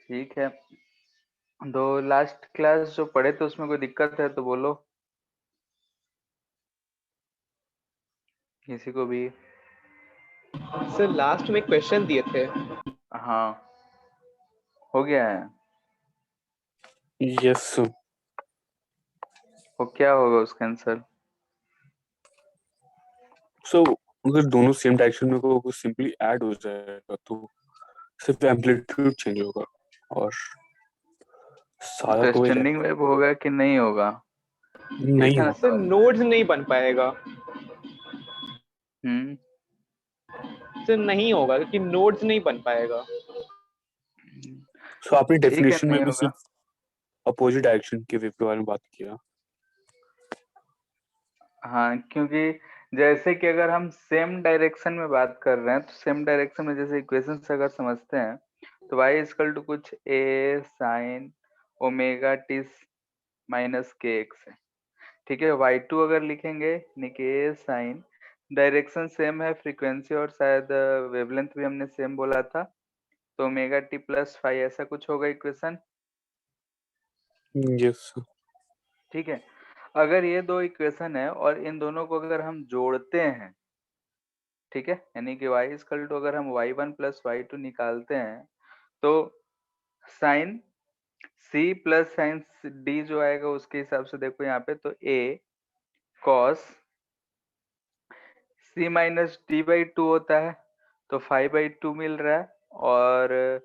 ठीक है। तो लास्ट क्लास जो पढ़े थे उसमें कोई दिक्कत है तो बोलो, किसी को भी। सर लास्ट में क्वेश्चन दिए थे। हाँ, हो गया है। यस। वो क्या होगा उसका आंसर? सो अगर दोनों सेम डायरेक्शन में को सिंपली ऐड हो जाएगा तो सिर्फ एम्पलीट्यूड चेंज होगा और सारा तो तो वही स्टैंडिंग रहेगा। वेव होगा कि नहीं होगा, ये नहीं था ना होगा। सर सवाल। नोड्स नहीं बन पाएगा। हम्म। सर नहीं होगा क्योंकि नोड्स नहीं बन पाएगा। सो आपने ठीक है, डेफिनेशन में नहीं भी होगा। सिर्फ अपोजिट डायरेक्शन के वेव के बारे में बात किया। हाँ, क्योंकि जैसे कि अगर हम सेम डायरेक्शन में बात कर रहे हैं तो सेम डायरेक्शन में जैसे इक्वेशन से अगर समझते हैं तो y इजकल टू कुछ a sign omega T minus के एक्स है। ठीक है, y2 अगर लिखेंगे यानी कि a साइन, डायरेक्शन सेम है, फ्रीक्वेंसी और शायद वेवलेंथ भी हमने सेम बोला था, तो ओमेगा टी प्लस फाइव ऐसा कुछ होगा इक्वेशन। यस। ठीक है, अगर ये दो इक्वेशन है और इन दोनों को अगर हम जोड़ते हैं, ठीक है, यानी कि y इजकल टू अगर हम y1 प्लस y2 निकालते हैं तो sine c plus sine d जो आएगा उसके हिसाब से देखो यहाँ पे, तो a cos c minus d by two होता है, तो 5/2 मिल रहा है, और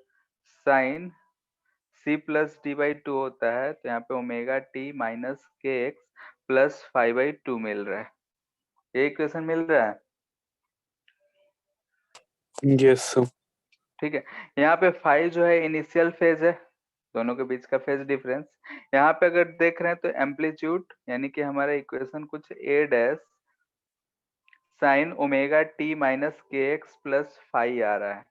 sine c plus d by two होता है तो यहाँ पे ओमेगा टी माइनस के एक्स प्लस 5/2 मिल रहा है। ये इक्वेशन मिल रहा है। यस। ठीक है, यहाँ पे फाइव जो है इनिशियल फेज है, दोनों के बीच का फेज डिफरेंस। यहाँ पे अगर देख रहे हैं तो एम्पलीट्यूड, यानी कि हमारा इक्वेशन कुछ A dash sine omega T minus के एक्स प्लस फाइव आ रहा है।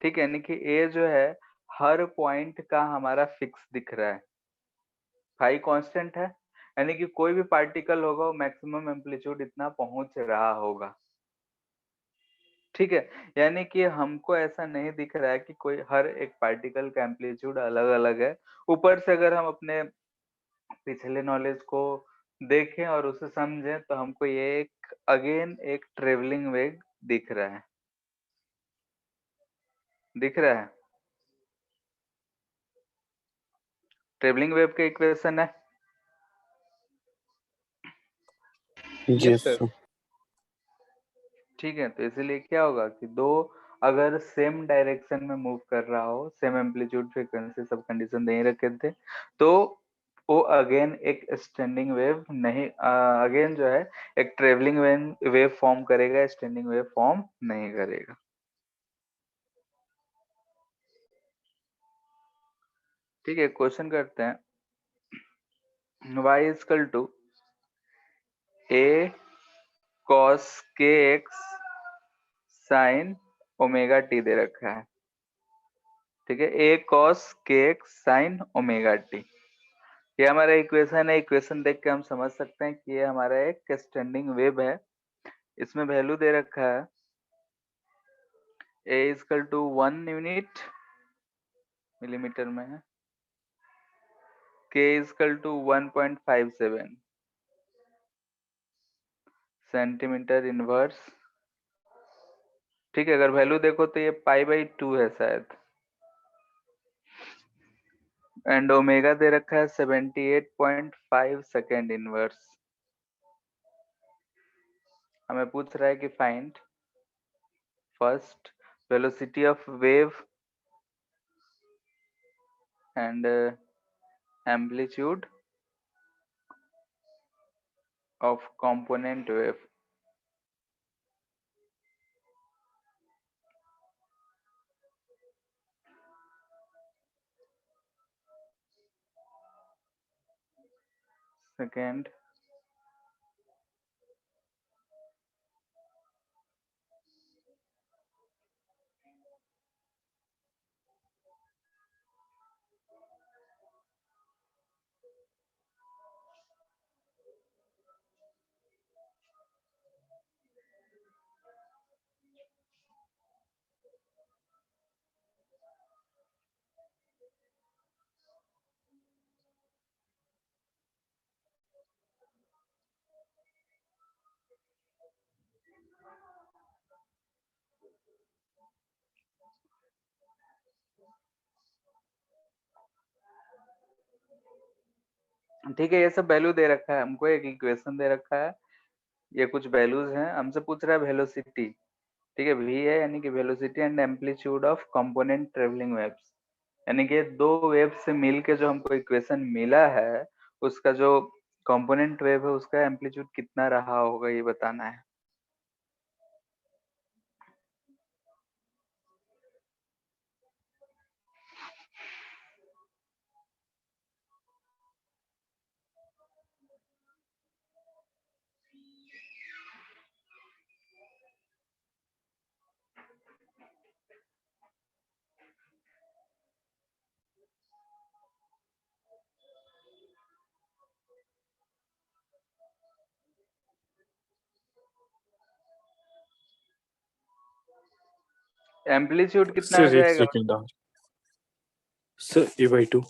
ठीक है, यानी कि ए जो है हर पॉइंट का हमारा फिक्स दिख रहा है, फाइव कांस्टेंट है, यानी कि कोई भी पार्टिकल होगा वो मैक्सिमम एम्पलीट्यूड इतना पहुंच रहा होगा। ठीक है, यानी कि हमको ऐसा नहीं दिख रहा है कि कोई हर एक पार्टिकल का एम्पलीट्यूड अलग अलग है। ऊपर से अगर हम अपने पिछले नॉलेज को देखें और उसे समझें तो हमको ये एक अगेन एक ट्रेवलिंग वेग दिख रहा है, दिख रहा है। ट्रेवलिंग वेव का इक्वेशन है। Yes yes. सर। ठीक है, तो इसीलिए क्या होगा कि दो अगर सेम डायरेक्शन में मूव कर रहा हो, सेम एम्पलीट्यूड फ्रीक्वेंसी सब कंडीशन नहीं रखे थे, तो वो अगेन एक स्टैंडिंग वेव नहीं, अगेन जो है एक ट्रेवलिंग वेव फॉर्म करेगा, स्टैंडिंग वेव फॉर्म नहीं करेगा। ठीक है, क्वेश्चन करते हैं। y is equal to a cos k x sine omega t दे रखा है। ठीक है, a cos k x sine omega t, ये हमारा इक्वेशन है। इक्वेशन देख के हम समझ सकते हैं कि ये हमारा एक स्टैंडिंग वेव है। इसमें वैल्यू दे रखा है a is equal to 1 unit millimetre में है, k is equal to 1.57 centimetre inverse. ठीक है, अगर वैल्यू देखो तो ये पाई/2 है शायद, एंड ओमेगा दे रखा है 78.5 सेकेंड इनवर्स। हमें पूछ रहा है कि find first velocity of wave and amplitude of component wave। Second, ठीक है, ये सब वैल्यू दे रखा है हमको, एक इक्वेशन दे रखा है, ये कुछ वैल्यूज हैं, हमसे पूछ रहा है वेलोसिटी। ठीक है, v है यानी कि velocity and amplitude of component travelling waves, यानी कि दो वेव से मिल के जो हमको इक्वेशन मिला है, उसका जो कंपोनेंट वेव है उसका एम्पलीट्यूड कितना रहा होगा ये बताना है। एम्पलीट्यूड कितना आ सर एक जाएगा? Second sir, a/2।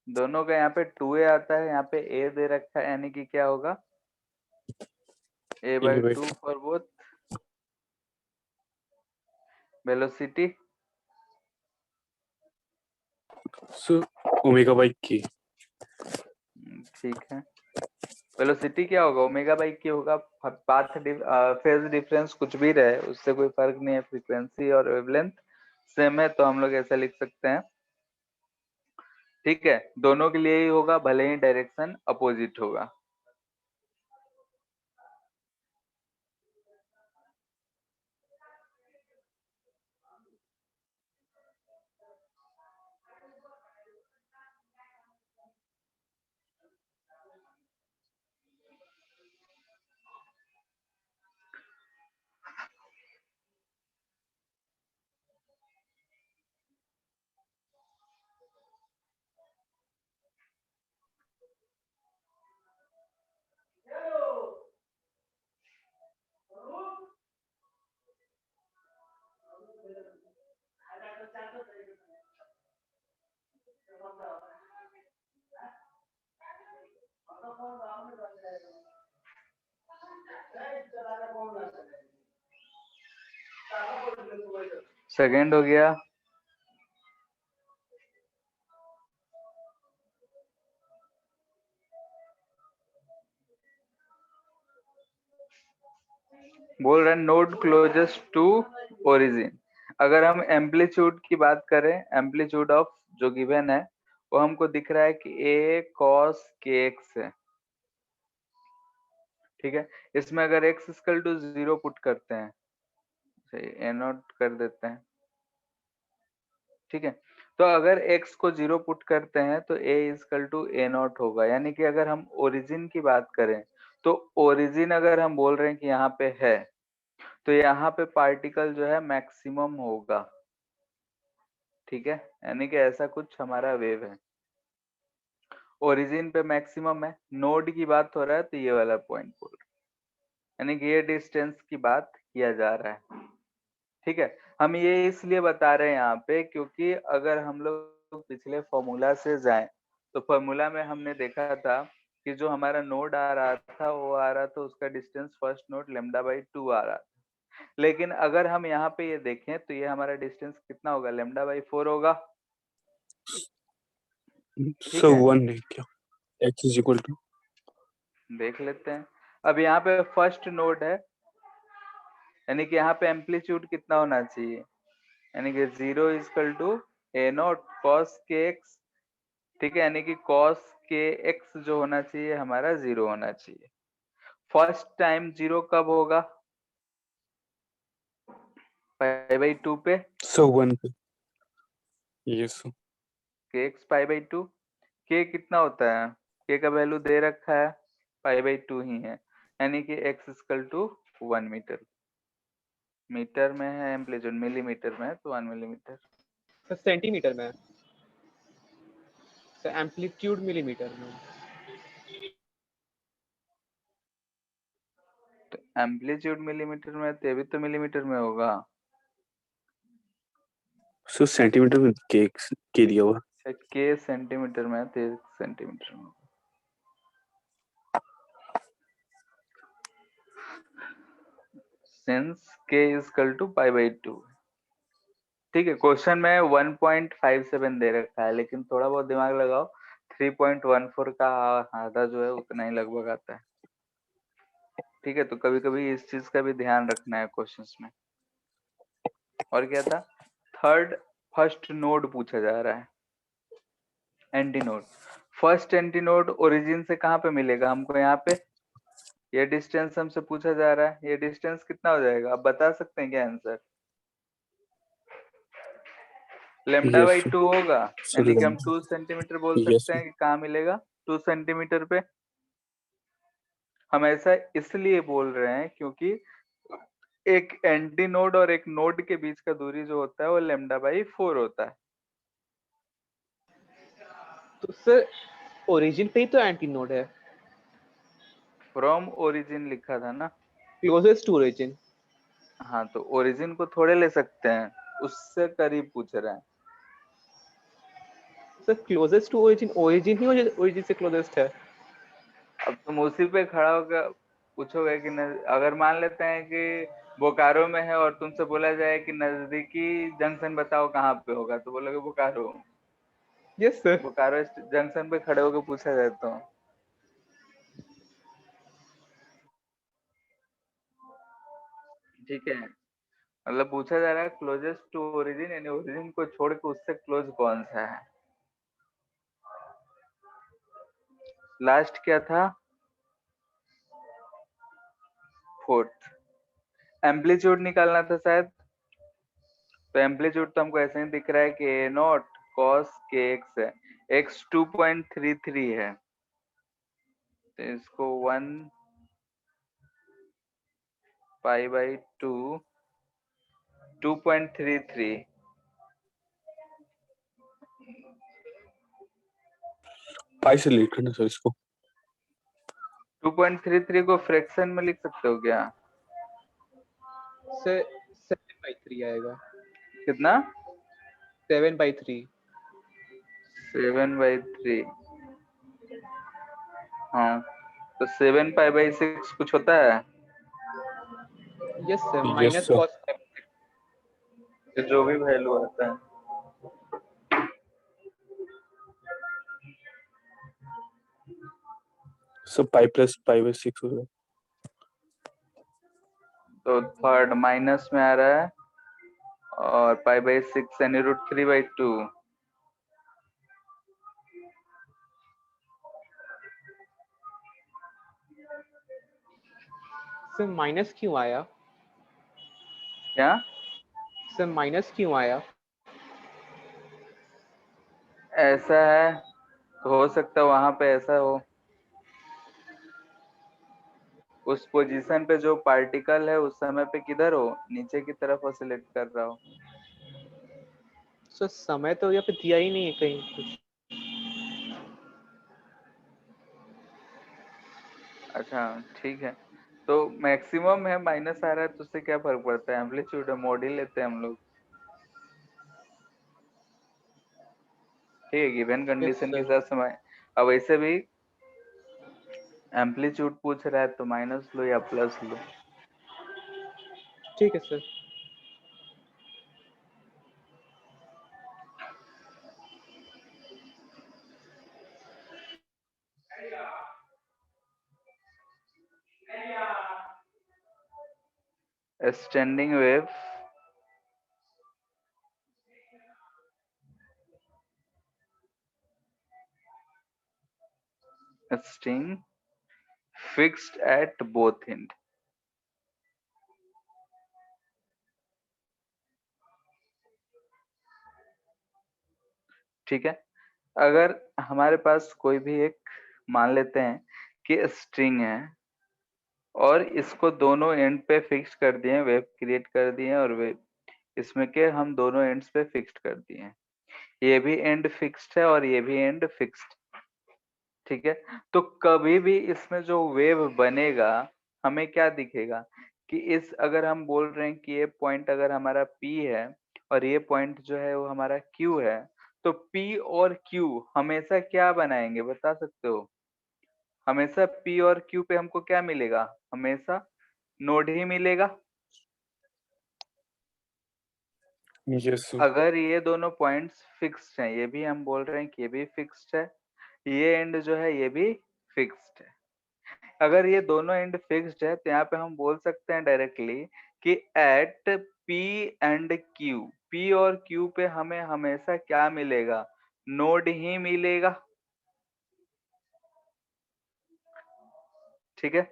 दोनों का यहाँ पे 2a आता है, यहाँ पे a दे रखा है, यानी कि क्या होगा a/2 for both. Velocity sir ω/k। ठीक है, वेलोसिटी क्या होगा, ओमेगा बाई के होगा। पाथ फेज डिफरेंस कुछ भी रहे उससे कोई फर्क नहीं है, फ्रीक्वेंसी और वेवलेंथ सेम है, तो हम लोग ऐसा लिख सकते हैं। ठीक है, दोनों के लिए ही होगा, भले ही डायरेक्शन अपोजिट होगा। सेकेंड हो गया। बोल रहे हैं नोड क्लोजेस्ट टू ओरिजिन। अगर हम एम्पलीट्यूड की बात करें, एम्पलीट्यूड ऑफ जो गिवन है वो हमको दिख रहा है कि a cos kx है। ठीक है, इसमें अगर x इक्वल टू 0 पुट करते हैं, a नॉट कर देते हैं। ठीक है, तो अगर x को 0 पुट करते हैं तो a equal to a naught होगा, यानी कि अगर हम ओरिजिन की बात करें तो ओरिजिन अगर हम बोल रहे हैं कि यहाँ पे है, तो यहाँ पे पार्टिकल जो है मैक्सिमम होगा। ठीक है, यानी कि ऐसा कुछ हमारा वेव है, ओरिजिन पे मैक्सिमम है, नोड की बात हो रहा है तो ये वाला पॉइंट बोल रहा है, यानी कि ये डिस्टेंस की बात किया जा रहा है। ठीक है, हम ये इसलिए बता रहे हैं यहाँ पे क्योंकि अगर हम लोग पिछले फॉर्मूला से जाएं तो फॉर्मूला में हमने देखा था कि जो हमारा नोड आ रहा था वो आ रहा था, उसका डिस्टेंस फर्स्ट नोड λ/2 आ रहा था। लेकिन अगर हम यहाँ पे ये देखें तो ये हमारा डिस्टेंस कितना होगा, λ/4 होगा। ठीक सर है, 1 है क्या? x is equal to. देख लेते हैं। अब यहाँ पे फर्स्ट नोड है, यानी कि यहाँ पे एम्पलीट्यूड कितना होना चाहिए, यानी कि 0 equal to a naught cos kx। ठीक है, यानी कि cos kx जो होना चाहिए हमारा 0 होना चाहिए। फर्स्ट टाइम 0 कब होगा, π/2 पे, सर 1 पे। Yes sir. kx π/2। k कितना होता है, k का वैल्यू दे रखा है, π/2 ही है, यानी कि x equal to 1 metre. Metre में है एम्पलीट्यूड, मिलीमीटर में है तो 1 मिलीमीटर। सर सेंटीमीटर में है, सर एम्पलीट्यूड मिलीमीटर में। तो एम्पलीट्यूड मिलीमीटर में है तो ये भी तो मिलीमीटर में होगा। सर सेंटीमीटर में के दिया हुआ। k सेंटीमीटर में है तो ये सेंटीमीटर में होगा। Since k equal to π/2। ठीक है, क्वेश्चन में 1.57 दे रखा है, लेकिन थोड़ा बहुत दिमाग लगाओ 3.14 का आधा जो है उतना ही लगभग आता है। ठीक है, तो कभी कभी इस चीज का भी ध्यान रखना है क्वेश्चंस में। और क्या था, थर्ड फर्स्ट नोड पूछा जा रहा है, anti node. First anti node origin से कहाँ पे मिलेगा हमको, यहाँ पे। ये डिस्टेंस हमसे पूछा जा रहा है, ये डिस्टेंस कितना हो जाएगा, आप बता सकते हैं क्या आंसर। लेमडा बाई यस 2 होगा, सर। यानी कि हम 2 सेंटीमीटर बोल यस सकते हैं कि कहाँ मिलेगा, 2 सेंटीमीटर पे। हम ऐसा इसलिए बोल रहे हैं क्योंकि एक एंटी नोड और एक नोड के बीच का दूरी जो होता है वो लेमडा बाई 4 होता है। तो सर ओरिजिन पे ही तो एंटी नोड है, फ्रॉम ओरिजिन लिखा था ना। Closest to origin. हाँ, तो ओरिजिन को थोड़े ले सकते हैं, उससे करीब पूछ रहे हैं। Sir closest to origin, origin ही ओरिजिन से क्लोजेस्ट है। अब तुम उसी पे खड़ा होकर पूछोगे कि अगर मान लेते हैं कि बोकारो में है और तुमसे बोला जाए कि नजदीकी जंक्शन बताओ कहाँ पे होगा, तो बोलोगे Bokaro. Yes sir. Bokaro junction पे खड़े होकर पूछा जाए तो। ठीक है, मतलब पूछा जा रहा है क्लोजेस्ट टू ओरिजिन, यानी ओरिजिन को छोड़ के उससे क्लोज कौन सा है। लास्ट क्या था, फोर्थ एम्पलीट्यूड निकालना था शायद। तो एम्पलीट्यूड तो हमको ऐसे ही दिख रहा है कि ए नॉट कॉस के एक्स है, एक्स 2.33 है, तो इसको 1 पाई बाई 2 2.33। पाई से लेट करना सर इसको। 2.33 को फ्रैक्शन में लिख सकते हो क्या, सर 7/3 आएगा। कितना, 7/3। 7/3। हाँ, तो 7 पाई बाई 6 कुछ होता है, yes sir, yes minus sir. Cos. तो जो भी वैल्यू आता है। Sir pi plus pi by 6 हो गया। तो थर्ड माइनस में आ रहा है, और पाई बाई 6 यानी √3/2। सर माइनस क्यों आया? क्या, सर माइनस क्यों आया? ऐसा है, तो हो सकता है वहां पे ऐसा हो, उस पोजीशन पे जो पार्टिकल है उस समय पे किधर हो, नीचे की तरफ ऑसिलेट कर रहा हो। सर समय तो यहाँ पे दिया ही नहीं है कहीं कुछ। अच्छा ठीक है, तो मैक्सिमम है, माइनस आ रहा है तो उससे क्या फर्क पड़ता है, एम्पलीट्यूड है, मोड ही लेते हैं हम लोग। ठीक है, गिवन यस कंडीशन के सर। साथ समय। अब ऐसे भी एम्पलीट्यूड पूछ रहा है तो माइनस लो या प्लस लो। ठीक है sir. Standing wave sting fixed at both and. ठीक है, अगर हमारे पास कोई भी एक, मान लेते हैं कि स्ट्रिंग है और इसको दोनों एंड पे फिक्स कर दिए, वेव क्रिएट कर दिए, और वेव इसमें के हम दोनों एंड्स पे फिक्स्ड कर दिए, ये भी एंड फिक्स्ड है और ये भी एंड फिक्स्ड। ठीक है, तो कभी भी इसमें जो वेव बनेगा हमें क्या दिखेगा, कि इस अगर हम बोल रहे हैं कि ये पॉइंट अगर हमारा P है और ये पॉइंट जो है वो हमारा Q है, तो P और Q हमेशा क्या बनाएंगे बता सकते हो, हमेशा P और Q पे हमको क्या मिलेगा, हमेशा नोड ही मिलेगा। Yes sir. अगर ये दोनों पॉइंट्स फिक्स्ड हैं, ये भी हम बोल रहे हैं कि ये भी फिक्स्ड है, ये एंड जो है ये भी फिक्स्ड है। अगर ये दोनों एंड फिक्स्ड है तो यहाँ पे हम बोल सकते हैं डायरेक्टली कि at P and Q, P और Q पे हमें हमेशा क्या मिलेगा? नोड ही मिलेगा। ठीक है,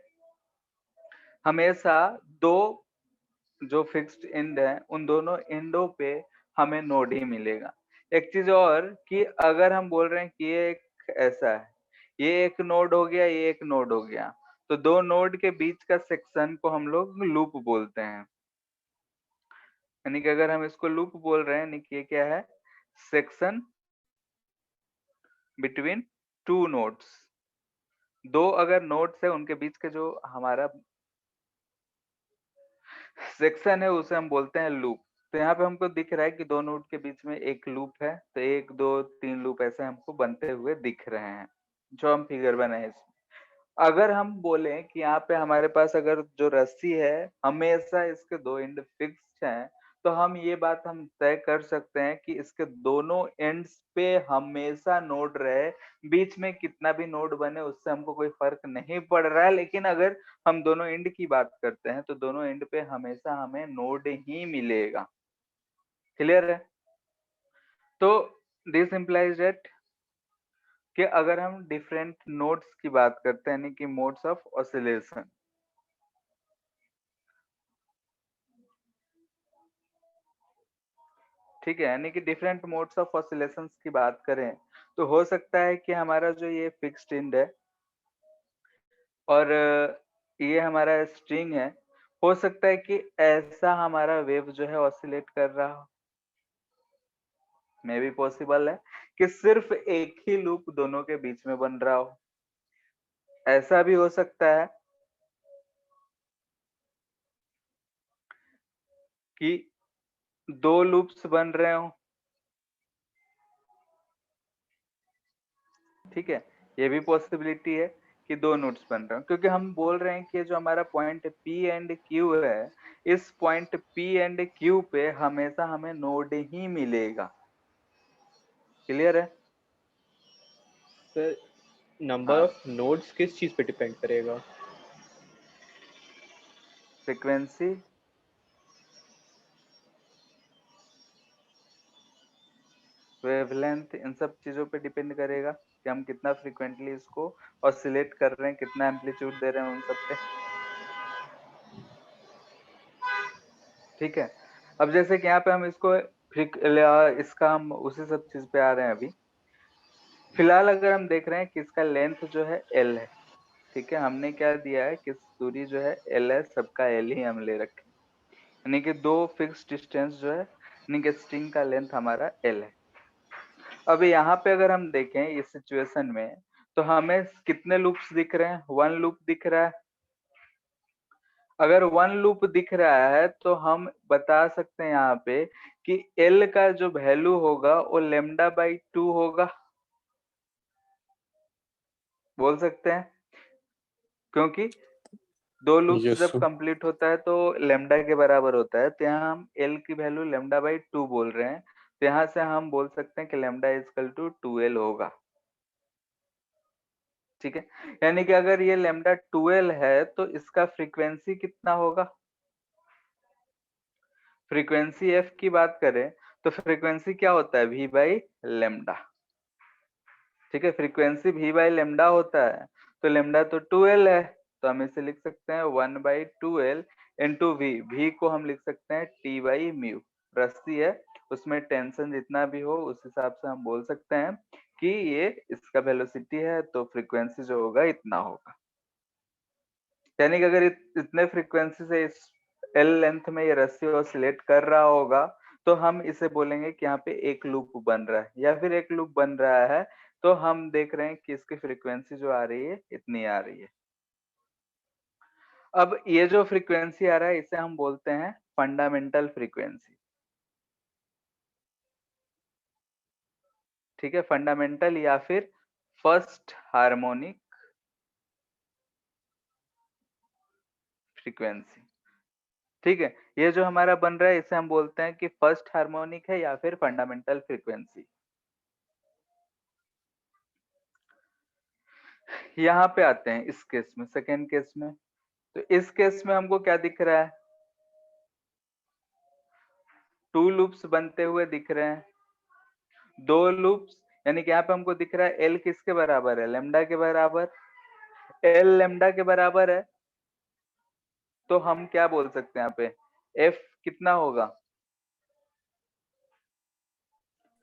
हमेशा दो जो फिक्स्ड एंड है उन दोनों एंडों पे हमें नोड ही मिलेगा। एक चीज और कि अगर हम बोल रहे हैं कि ये एक ऐसा है, ये एक नोड हो गया, ये एक नोड हो गया, तो दो नोड के बीच का सेक्शन को हम लोग लूप बोलते हैं। यानी कि अगर हम इसको लूप बोल रहे हैं, यानी कि ये क्या है? Section between two nodes. दो अगर नोड्स है उनके बीच के जो हमारा सेक्शन है उसे हम बोलते हैं लूप। तो यहाँ पे हमको दिख रहा है कि दो नोड के बीच में एक लूप है, तो एक दो तीन लूप ऐसे हमको बनते हुए दिख रहे हैं जो हम फिगर बनाए इसमें। अगर हम बोलें कि यहाँ पे हमारे पास अगर जो रस्सी है हमेशा इसके दो एंड फिक्स हैं, तो हम ये बात हम तय कर सकते हैं कि इसके दोनों एंड्स पे हमेशा नोड रहे। बीच में कितना भी नोड बने उससे हमको कोई फर्क नहीं पड़ रहा है, लेकिन अगर हम दोनों एंड की बात करते हैं तो दोनों एंड पे हमेशा हमें नोड ही मिलेगा। क्लियर है? तो दिस इम्प्लाइज दैट कि अगर हम डिफरेंट नोड्स की बात करते हैं, यानी कि मोड्स ऑफ ऑसिलेशन, ठीक है, यानी कि डिफरेंट मोड्स ऑफ ऑसिलेशंस की बात करें तो हो सकता है कि हमारा जो ये फिक्स्ड एंड है और ये हमारा स्ट्रिंग है, हो सकता है कि ऐसा हमारा वेव जो है ऑसिलेट कर रहा हो। मे भी पॉसिबल है कि सिर्फ एक ही लूप दोनों के बीच में बन रहा हो, ऐसा भी हो सकता है कि दो लूप्स बन रहे हो। ठीक है, ये भी पॉसिबिलिटी है कि दो नोड्स बन रहे हो, क्योंकि हम बोल रहे हैं कि जो हमारा पॉइंट P एंड Q है, इस पॉइंट P एंड Q पे हमेशा हमें नोड ही मिलेगा। क्लियर है? सर नंबर हाँ, ऑफ नोड्स किस चीज पे डिपेंड करेगा? फ्रीक्वेंसी, वेवलेंथ, इन सब चीजों पे डिपेंड करेगा कि हम कितना फ्रिक्वेंटली इसको ऑसिलेट कर रहे हैं, कितना एम्पलीट्यूड दे रहे हैं उन सब पे। ठीक है, अब जैसे कि यहाँ पे हम इसको इसका हम उसी सब चीज पे आ रहे हैं अभी। फिलहाल अगर हम देख रहे हैं कि इसका लेंथ जो है L है, ठीक है, हमने क्या दिया है कि दूरी जो है L है, सबका L ही हम ले रखे, यानी कि दो फिक्स डिस्टेंस जो है, यानी कि स्ट्रिंग का लेंथ हमारा L है। अब यहाँ पे अगर हम देखें इस सिचुएशन में, तो हमें कितने लूप्स दिख रहे हैं? वन लूप दिख रहा है। अगर वन लूप दिख रहा है तो हम बता सकते हैं यहाँ पे कि L का जो वैल्यू होगा वो λ/2 होगा। बोल सकते हैं, क्योंकि दो लूप्स यस जब कंप्लीट होता है तो लेमडा के बराबर होता है, तो यहाँ हम L की वैल्यू λ/2 बोल रहे हैं, तो यहाँ से हम बोल सकते हैं कि λ = 2L होगा। ठीक है, यानी कि अगर ये λ 2L है तो इसका फ्रीक्वेंसी कितना होगा? फ्रीक्वेंसी f की बात करें तो फ्रीक्वेंसी क्या होता है? v/λ। ठीक है, फ्रीक्वेंसी v/λ होता है, तो λ तो 2L है, तो हम इसे लिख सकते हैं 1/2L इंटू v को हम लिख सकते हैं T/μ। रस्सी है, उसमें टेंशन जितना भी हो उस हिसाब से हम बोल सकते हैं कि ये इसका वेलोसिटी है, तो फ्रीक्वेंसी जो होगा इतना होगा। यानी कि अगर इतने फ्रीक्वेंसी से इस एल लेंथ में ये रस्सी ऑसिलेट कर रहा होगा, तो हम इसे बोलेंगे कि यहाँ पे एक लूप बन रहा है, या फिर एक लूप बन रहा है, तो हम देख रहे हैं कि इसकी फ्रीक्वेंसी जो आ रही है इतनी आ रही है। अब ये जो फ्रीक्वेंसी आ रहा है इसे हम बोलते हैं फंडामेंटल फ्रीक्वेंसी। ठीक है, फंडामेंटल या फिर फर्स्ट हार्मोनिक फ्रीक्वेंसी। ठीक है, ये जो हमारा बन रहा है इसे हम बोलते हैं कि फर्स्ट हार्मोनिक है या फिर फंडामेंटल फ्रीक्वेंसी। यहाँ पे आते हैं इस केस में, सेकेंड केस में। तो इस केस में हमको क्या दिख रहा है, 2 लूप्स बनते हुए दिख रहे हैं, 2 लूप्स, यानी कि यहाँ पे हमको दिख रहा है एल किसके बराबर है, लेमडा के बराबर। एल लेमडा के बराबर है, तो हम क्या बोल सकते हैं यहाँ पे, एफ कितना होगा,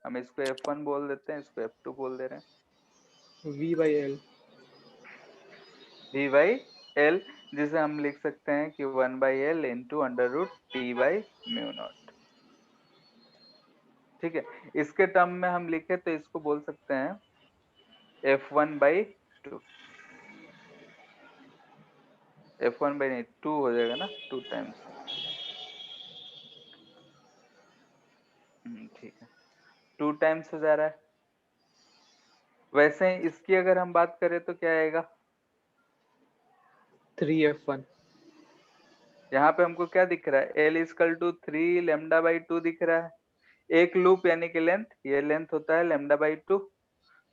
हम इसको F1 बोल देते हैं, इसको F2 बोल दे रहे हैं, V/L। V बाई एल, जिसे हम लिख सकते हैं कि 1/L into under root t by mu naught. ठीक है, इसके टर्म में हम लिखे तो इसको बोल सकते हैं F1/2, F1/2 हो जाएगा ना, 2 टाइम्स। ठीक है, 2 टाइम्स हो जा रहा है। वैसे ही इसकी अगर हम बात करें तो क्या आएगा, 3F1। यहाँ पे हमको क्या दिख रहा है, L is equal to 3 lambda by 2 दिख रहा है। एक लूप यानी कि लेंथ, ये लेंथ होता है लेमडा बाई 2, तो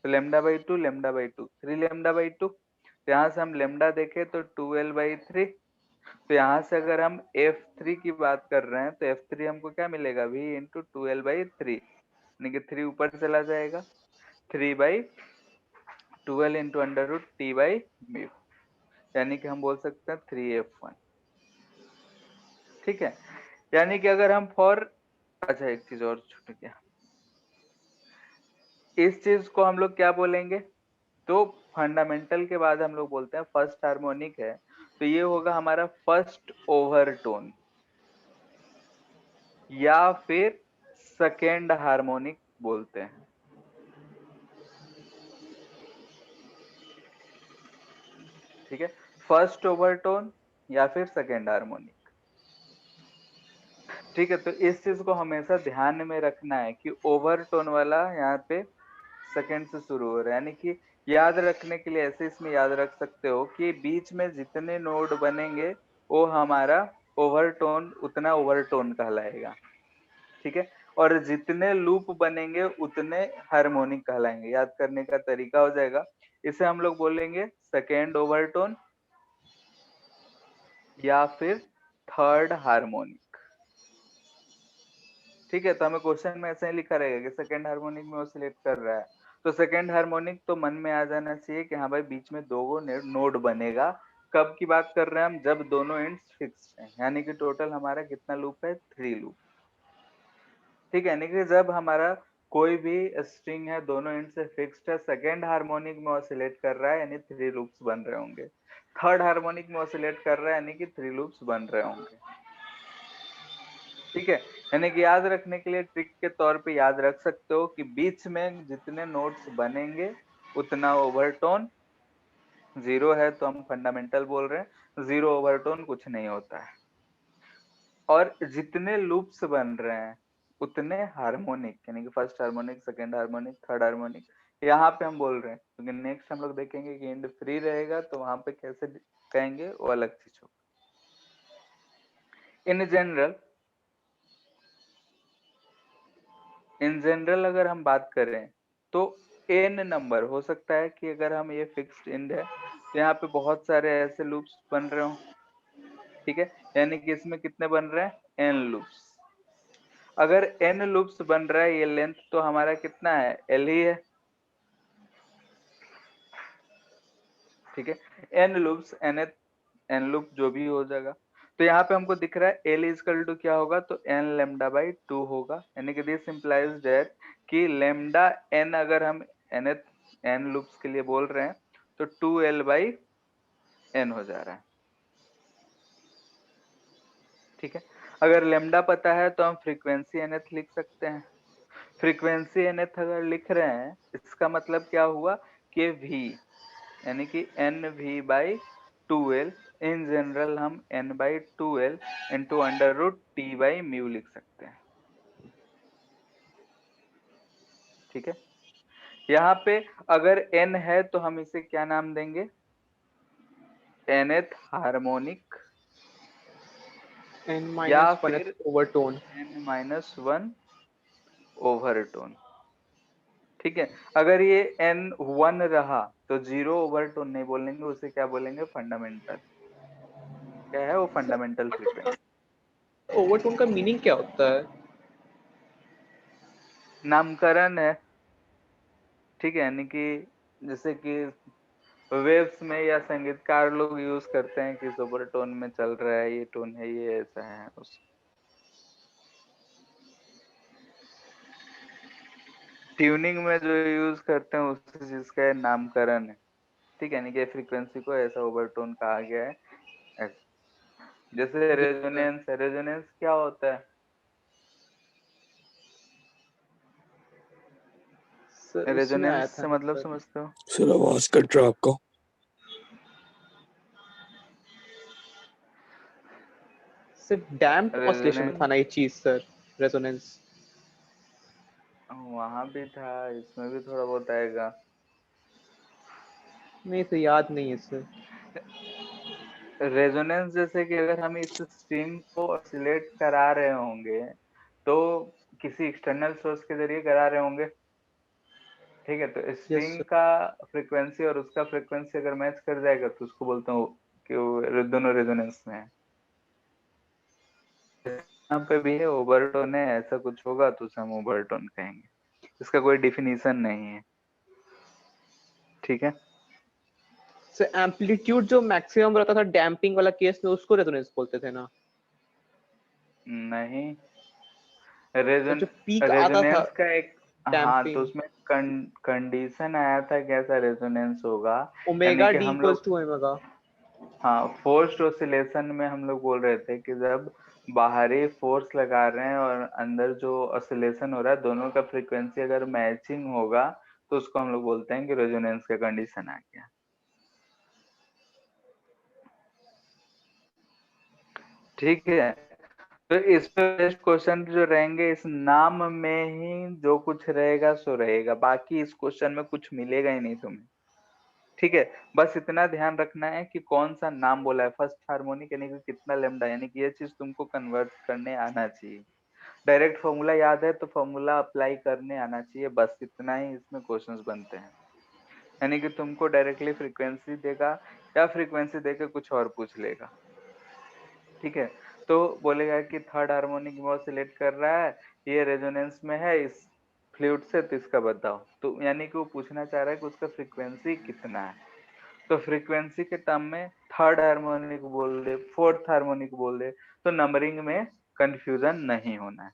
lambda by 2 lambda by 2 3 lambda by 2। तो यहाँ से हम लेमडा देखें तो 2L/3। तो यहाँ से अगर हम F3 की बात कर रहे हैं तो F3 हमको क्या मिलेगा, V इंटू 2L/3, यानी कि 3 ऊपर चला जाएगा, 3/12 into under root t by mu, यानी कि हम बोल सकते हैं 3F1। ठीक है, यानी कि अगर हम अच्छा एक चीज और छूट गया, इस चीज को हम लोग क्या बोलेंगे, तो फंडामेंटल के बाद हम लोग बोलते हैं फर्स्ट हार्मोनिक है, तो ये होगा हमारा फर्स्ट ओवरटोन या फिर सेकेंड हार्मोनिक बोलते हैं। ठीक है, फर्स्ट ओवरटोन या फिर सेकेंड हार्मोनिक। ठीक है, तो इस चीज को हमेशा ध्यान में रखना है कि ओवरटोन वाला यहाँ पे सेकेंड से शुरू हो रहा है, यानी कि याद रखने के लिए ऐसे इसमें याद रख सकते हो कि बीच में जितने नोड बनेंगे वो हमारा ओवरटोन, उतना ओवरटोन कहलाएगा। ठीक है, और जितने लूप बनेंगे उतने हार्मोनिक कहलाएंगे। याद करने का तरीका हो जाएगा, इसे हम लोग बोलेंगे सेकेंड ओवरटोन या फिर थर्ड हार्मोनिक। ठीक है, तो हमें क्वेश्चन में ऐसे ही लिखा रहेगा कि सेकेंड हार्मोनिक में ऑसिलेट कर रहा है, तो सेकेंड हार्मोनिक तो मन में आ जाना चाहिए कि हाँ भाई बीच में दो नोड बनेगा। कब की बात कर रहे हैं हम, जब दोनों एंड्स फिक्स हैं, यानी कि टोटल हमारा कितना लूप है, 3 लूप। ठीक है, यानी कि जब हमारा कोई भी स्ट्रिंग है दोनों एंड से फिक्स्ड है, सेकेंड हार्मोनिक में ऑसिलेट कर रहा है, यानी 3 लूप्स बन रहे होंगे। थर्ड हार्मोनिक में ऑसिलेट कर रहा है, यानी कि 3 लूप्स बन रहे होंगे। ठीक है, यानी कि याद रखने के लिए ट्रिक के तौर पे याद रख सकते हो कि बीच में जितने नोट्स बनेंगे उतना ओवरटोन। 0 है तो हम फंडामेंटल बोल रहे हैं, 0 ओवरटोन कुछ नहीं होता है। और जितने लूप्स बन रहे हैं उतने हार्मोनिक, यानी कि first harmonic, second harmonic, third harmonic, यहाँ पे हम बोल रहे हैं, क्योंकि नेक्स्ट हम लोग देखेंगे कि एंड फ्री रहेगा तो वहां पे कैसे कहेंगे वो अलग चीज होगा। इन जनरल अगर हम बात करें तो n नंबर हो सकता है कि अगर हम ये फिक्स्ड एंड है तो यहाँ पे बहुत सारे ऐसे लूप्स बन रहे हो। ठीक है, यानी कि इसमें कितने बन रहे हैं, n लूप्स। अगर n लूप्स बन रहा है, ये लेंथ तो हमारा कितना है, l ही है। ठीक है, n लूप्स, n लूप जो भी हो जाएगा, तो यहाँ पे हमको दिख रहा है l इजकल टू क्या होगा, तो n लेमडा बाई 2 होगा, यानी कि दिस इंप्लाइज दैट कि लेमडा n अगर हम n लूप्स के लिए बोल रहे हैं तो 2L/n हो जा रहा है। ठीक है, अगर लेमडा पता है तो हम फ्रीक्वेंसी nth लिख सकते हैं। फ्रीक्वेंसी nth अगर लिख रहे हैं, इसका मतलब क्या हुआ कि v, यानी कि NV/2L, इन जनरल हम N/2L into under root t by mu लिख सकते हैं। ठीक है, यहाँ पे अगर n है तो हम इसे क्या नाम देंगे, nth हार्मोनिक या फिर ओवरटोन। n-1 overtone. ठीक है, अगर ये n1 रहा तो जीरो ओवरटोन नहीं बोलेंगे, उसे क्या बोलेंगे? फंडामेंटल। क्या है वो? Fundamental frequency. ओवरटोन का मीनिंग क्या होता है? नामकरण है, ठीक है, यानी कि जैसे कि वेव्स में या संगीतकार लोग यूज करते हैं कि इस ओवरटोन में चल रहा है, ये टोन है, ये ऐसा है उस ट्यूनिंग में जो यूज करते हैं उस चीज का नामकरण है, ठीक है, यानी कि फ्रीक्वेंसी को ऐसा ओवरटोन कहा गया है। जैसे रेजोनेंस है, रेजोनेंस क्या होता है? सर इसमें आया रेजोनेंस था से ना मतलब सर, समझते हो? सर आवाज कट रहा है आपका। सिर्फ डैम्प ऑसिलेशन में था रेजोनेंस ना ये चीज सर, रेजोनेंस। वहां भी था, इसमें भी थोड़ा बहुत आएगा। नहीं तो याद नहीं है सर। रेजोनेंस जैसे कि अगर हम इस स्ट्रिंग को ऑसिलेट करा रहे होंगे तो किसी एक्सटर्नल सोर्स के जरिए करा रहे होंगे, ठीक है, तो यस स्ट्रिंग सर। का फ्रीक्वेंसी और उसका फ्रीक्वेंसी अगर मैच कर जाएगा तो उसको बोलते हैं कि वो दोनों रेजोनेंस में है। यहाँ पे भी है ओवरटोन है, ऐसा कुछ होगा तो उसे हम ओवरटोन कहेंगे, इसका कोई डिफिनीशन नहीं है, ठीक है। सर एम्पलीट्यूड जो मैक्सिमम रहता था डैम्पिंग वाला केस में उसको रेजोनेंस बोलते थे ना? नहीं, तो रेजोन जो पीक आता था रेजोनेंस का एक, हाँ, तो डैम्पिंग, उसमें कंडीशन आया था कि ऐसा रेजोनेंस होगा, यानी ओमेगा कि डी हम इक्वल्स लोग, टू ओमेगा। हाँ, फोर्स्ड ऑसिलेशन में हम लोग बोल रहे थे कि जब बाहरी फोर्स लगा रहे हैं और अंदर जो ऑसिलेशन हो रहा है दोनों का फ्रीक्वेंसी अगर मैचिंग होगा तो उसको हम लोग बोलते हैं कि रेजोनेंस का कंडीशन आ गया, ठीक है। तो इस पे बेस्ट क्वेश्चन जो रहेंगे, इस नाम में ही जो कुछ रहेगा सो रहेगा, बाकी इस क्वेश्चन में कुछ मिलेगा ही नहीं तुम्हें, ठीक है। बस इतना ध्यान रखना है कि कौन सा नाम बोला है, फर्स्ट हार्मोनिक यानी कि कितना लेमडा, यानी कि ये चीज तुमको कन्वर्ट करने आना चाहिए। डायरेक्ट फॉर्मूला याद है तो फॉर्मूला अप्लाई करने आना चाहिए, बस इतना ही इसमें क्वेश्चंस बनते हैं। यानी कि तुमको डायरेक्टली फ्रीक्वेंसी देगा या फ्रीक्वेंसी देके कुछ और पूछ लेगा, ठीक है। तो बोलेगा कि थर्ड हार्मोनिक में ऑसिलेट कर रहा है, ये रेजोनेंस में है इस फ्लूइड से, तो इसका बताओ, तो यानी कि वो पूछना चाह रहा है कि उसका फ्रीक्वेंसी कितना है। तो फ्रीक्वेंसी के टर्म में थर्ड हार्मोनिक बोल दे, फोर्थ हार्मोनिक बोल दे, तो नंबरिंग में कंफ्यूजन नहीं होना है।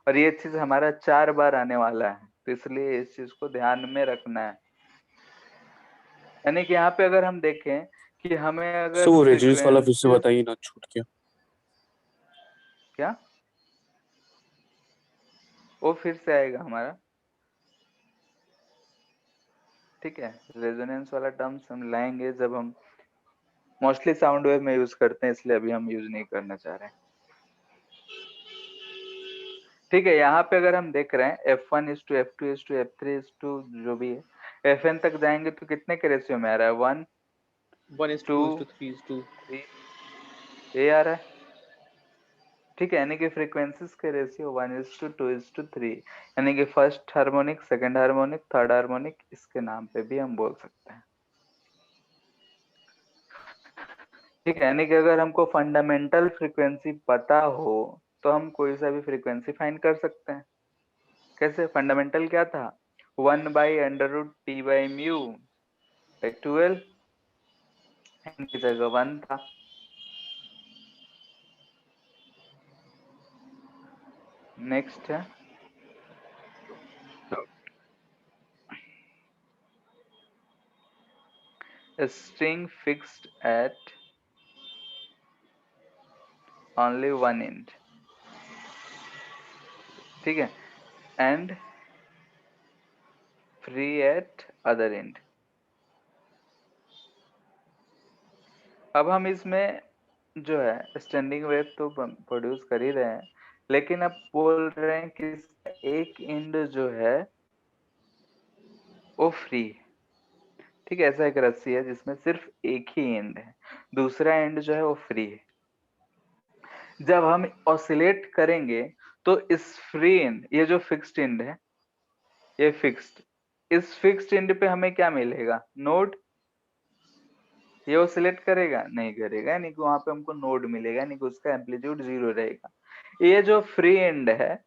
और ये चीज हमारा 4 बार आने वाला है, तो इसलिए इस चीज को ध्यान में रखना है। यानी कि यहाँ पे अगर हम देखें कि हमें सर अगर वो रेजोनेंस वाला फिर से फ्रीक्वेंसी, बताइए ना, छूट गया। क्या वो फिर से आएगा हमारा, ठीक है। रेजोनेंस वाला टर्म्स हम लाएंगे जब हम मोस्टली साउंड वेव में यूज करते हैं, इसलिए अभी हम यूज नहीं करना चाह रहे हैं, ठीक है। यहाँ पे अगर हम देख रहे हैं F1:F2:F3 जो भी है, Fn तक जाएंगे तो कितने के रेशियो में आ रहा है? 1 2 1:2:3:2। 3 ये आ रहा है, ठीक है, यानी कि फ्रीक्वेंसीज के रेशियो 1:2:3, यानी कि first harmonic, second harmonic, third harmonic, इसके नाम पे भी हम बोल सकते हैं, ठीक है। यानी कि अगर हमको फंडामेंटल फ्रीक्वेंसी पता हो तो हम कोई सा भी फ्रीक्वेंसी फाइंड कर सकते हैं। कैसे? फंडामेंटल क्या था? 1/√T/μ 12, की जगह 1 था। नेक्स्ट है a string fixed at only one end, ठीक है, and free at other end। अब हम इसमें जो है स्टैंडिंग वेव तो प्रोड्यूस कर ही रहे हैं, लेकिन अब बोल रहे हैं कि इसका एक एंड जो है वो फ्री, ठीक है। ऐसा एक रस्सी है जिसमें सिर्फ एक ही एंड है, दूसरा एंड जो है वो फ्री है। जब हम ऑसिलेट करेंगे तो इस फ्री एंड, ये जो फिक्स्ड एंड है ये फिक्स्ड, इस फिक्स्ड एंड पे हमें क्या मिलेगा? नोड। ये ऑसिलेट करेगा? नहीं करेगा, यानी कि वहां पे हमको नोड मिलेगा, यानी कि उसका एम्पलीट्यूड 0 रहेगा। ये जो फ्री एंड है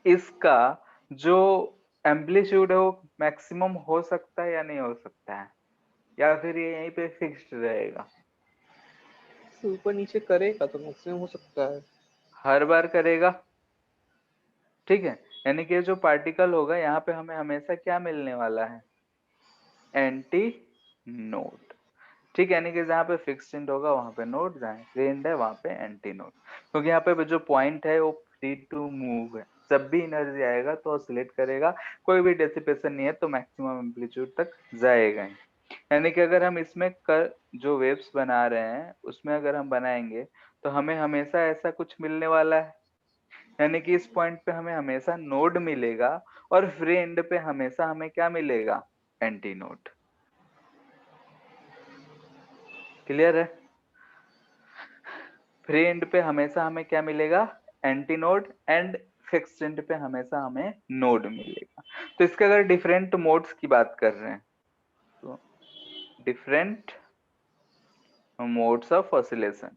इसका जो एम्पलीट्यूड है वो मैक्सिमम हो सकता है या नहीं हो सकता है, या फिर ये यहीं पे फिक्स्ड रहेगा? ऊपर नीचे करेगा तो मैक्सिमम हो सकता है। हर बार करेगा, ठीक है। यानी कि जो पार्टिकल होगा यहाँ पे हमें हमेशा क्या मिलने वाला है? एंटी नोड, ठीक है। यानी कि जहाँ पे फिक्स्ड एंड होगा वहां पे नोड, जहाँ फ्री एंड है वहां पे एंटी नोड, क्योंकि यहाँ पे जो पॉइंट है वो फ्री टू मूव है। जब भी एनर्जी आएगा तो ऑसिलेट करेगा, कोई भी डेसिपेशन नहीं है तो मैक्सिमम एम्पलीट्यूड तक जाएगा ही। यानी कि अगर हम इसमें जो वेव्स बना रहे हैं उसमें अगर हम बनाएंगे तो हमें हमेशा ऐसा कुछ मिलने वाला है, यानी कि इस पॉइंट पे हमें हमेशा नोड मिलेगा और फ्री एंड पे हमेशा हमें क्या मिलेगा? Anti node. क्लियर है? फ्री एंड पे हमेशा हमें क्या मिलेगा? Anti node, and fixed and पे हमेशा हमें नोड मिलेगा। तो इसके अगर डिफरेंट मोड्स की बात कर रहे हैं तो डिफरेंट मोड्स ऑफ ऑसिलेशन,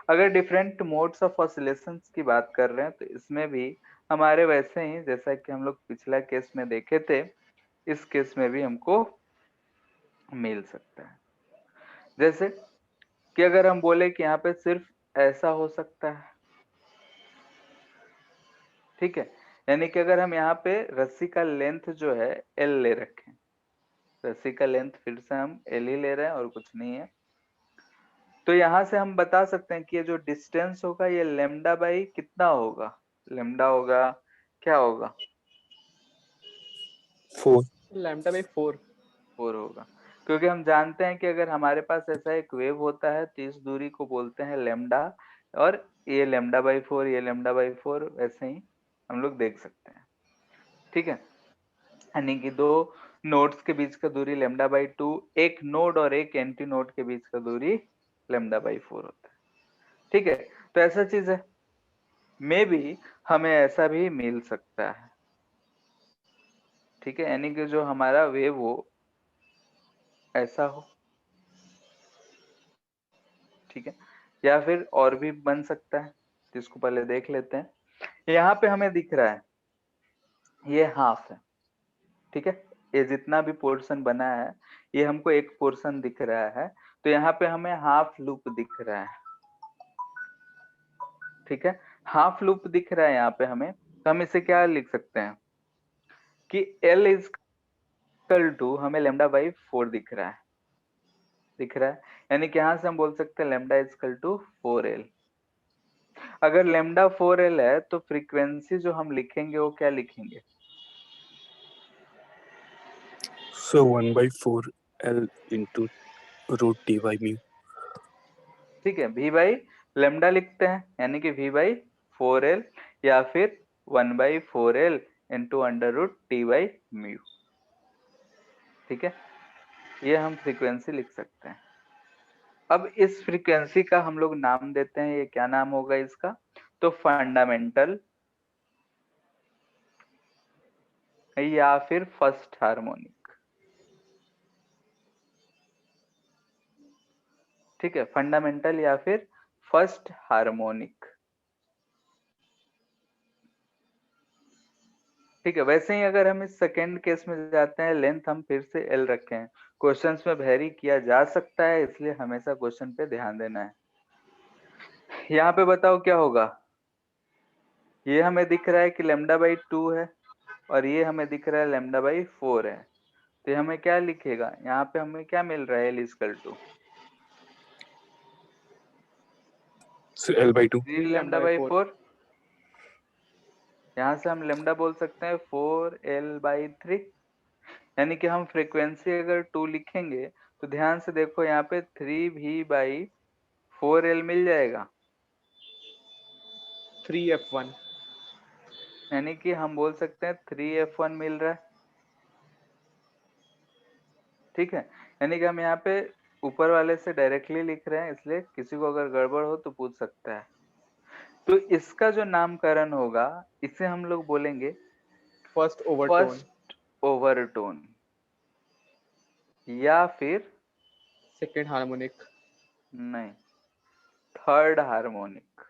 अगर डिफरेंट मोड्स ऑफ ऑसिलेशन की बात कर रहे हैं तो इसमें भी हमारे वैसे ही जैसा कि हम लोग पिछला केस में देखे थे, इस केस में भी हमको मिल सकता है। जैसे कि अगर हम बोले कि यहाँ पे सिर्फ ऐसा हो सकता है, ठीक है। यानी कि अगर हम यहाँ पे रस्सी का लेंथ जो है एल ले रखें, रस्सी का लेंथ फिर से हम एल ही ले रहे हैं और कुछ नहीं है, तो यहाँ से हम बता सकते हैं कि ये जो डिस्टेंस होगा ये लेमडा बाई कितना होगा? लेमडा होगा, क्या होगा? 4। Lambda by 4। 4 होगा, क्योंकि हम जानते हैं कि अगर हमारे पास ऐसा एक वेव होता है तो इस दूरी को बोलते हैं लेमडा, और ये लेमडा बाई 4, ये लेमडा बाई 4, वैसे ही हम लोग देख सकते हैं, ठीक है। यानी कि दो नोड्स के बीच का दूरी लेमडा बाई 2, एक नोड और एक एंटी नोड के बीच का दूरी लेमडा बाई 4 होता है, ठीक है। तो ऐसा चीज है, मे भी हमें ऐसा भी मिल सकता है, ठीक है। यानी कि जो हमारा वेव हो ऐसा हो, ठीक है, या फिर और भी बन सकता है, जिसको पहले देख लेते हैं। यहाँ पे हमें दिख रहा है ये हाफ है, ठीक है। ये जितना भी पोर्शन बना है ये हमको एक पोर्शन दिख रहा है, तो यहाँ पे हमें हाफ लूप दिख रहा है, ठीक है। हाफ लूप दिख रहा है यहाँ पे हमें, तो हम इसे क्या लिख सकते हैं कि L इज इक्वल टू, हमें लेमडा बाई 4 दिख रहा है, दिख रहा है। यानी कि यहाँ से हम बोल सकते हैं lambda is equal to 4L। अगर लेमडा 4L है तो फ्रीक्वेंसी जो हम लिखेंगे वो क्या लिखेंगे? So 1/4 L into root T by mu. ठीक है, V बाई लेमडा लिखते हैं, यानी कि V बाई 4L, या फिर 1/4L into under root T by mu, ठीक है। ये हम फ्रीक्वेंसी लिख सकते हैं। अब इस फ्रीक्वेंसी का हम लोग नाम देते हैं, ये क्या नाम होगा इसका? तो फंडामेंटल या फिर फर्स्ट हार्मोनिक, ठीक है। फंडामेंटल या फिर फर्स्ट हार्मोनिक, ठीक है। वैसे ही अगर हम इस सेकेंड केस में जाते हैं, लेंथ हम फिर से एल रखे हैं, क्वेश्चंस में वेरी किया जा सकता है, इसलिए हमेशा क्वेश्चन पे ध्यान देना है। यहाँ पे बताओ क्या होगा? ये हमें दिख रहा है कि लेमडा बाई 2 है और ये हमें दिख रहा है लेमडा बाई 4 है, तो ये हमें क्या लिखेगा? यहाँ पे हमें क्या मिल रहा है? L equal to So L/2. 3 lambda by 4, यहाँ से हम लेमडा बोल सकते हैं 4L/3, यानी कि हम फ्रीक्वेंसी अगर 2 लिखेंगे तो ध्यान से देखो यहाँ पे 3V/4L मिल जाएगा, 3F1। यानी कि हम बोल सकते हैं 3F1 मिल रहा है, ठीक है। यानी कि हम यहाँ पे ऊपर वाले से डायरेक्टली लिख रहे हैं, इसलिए किसी को अगर गड़बड़ हो तो पूछ सकता है। तो इसका जो नामकरण होगा इसे हम लोग बोलेंगे फर्स्ट ओवरटोन। फर्स्ट ओवरटोन, या फिर सेकेंड हार्मोनिक। नहीं, थर्ड हार्मोनिक।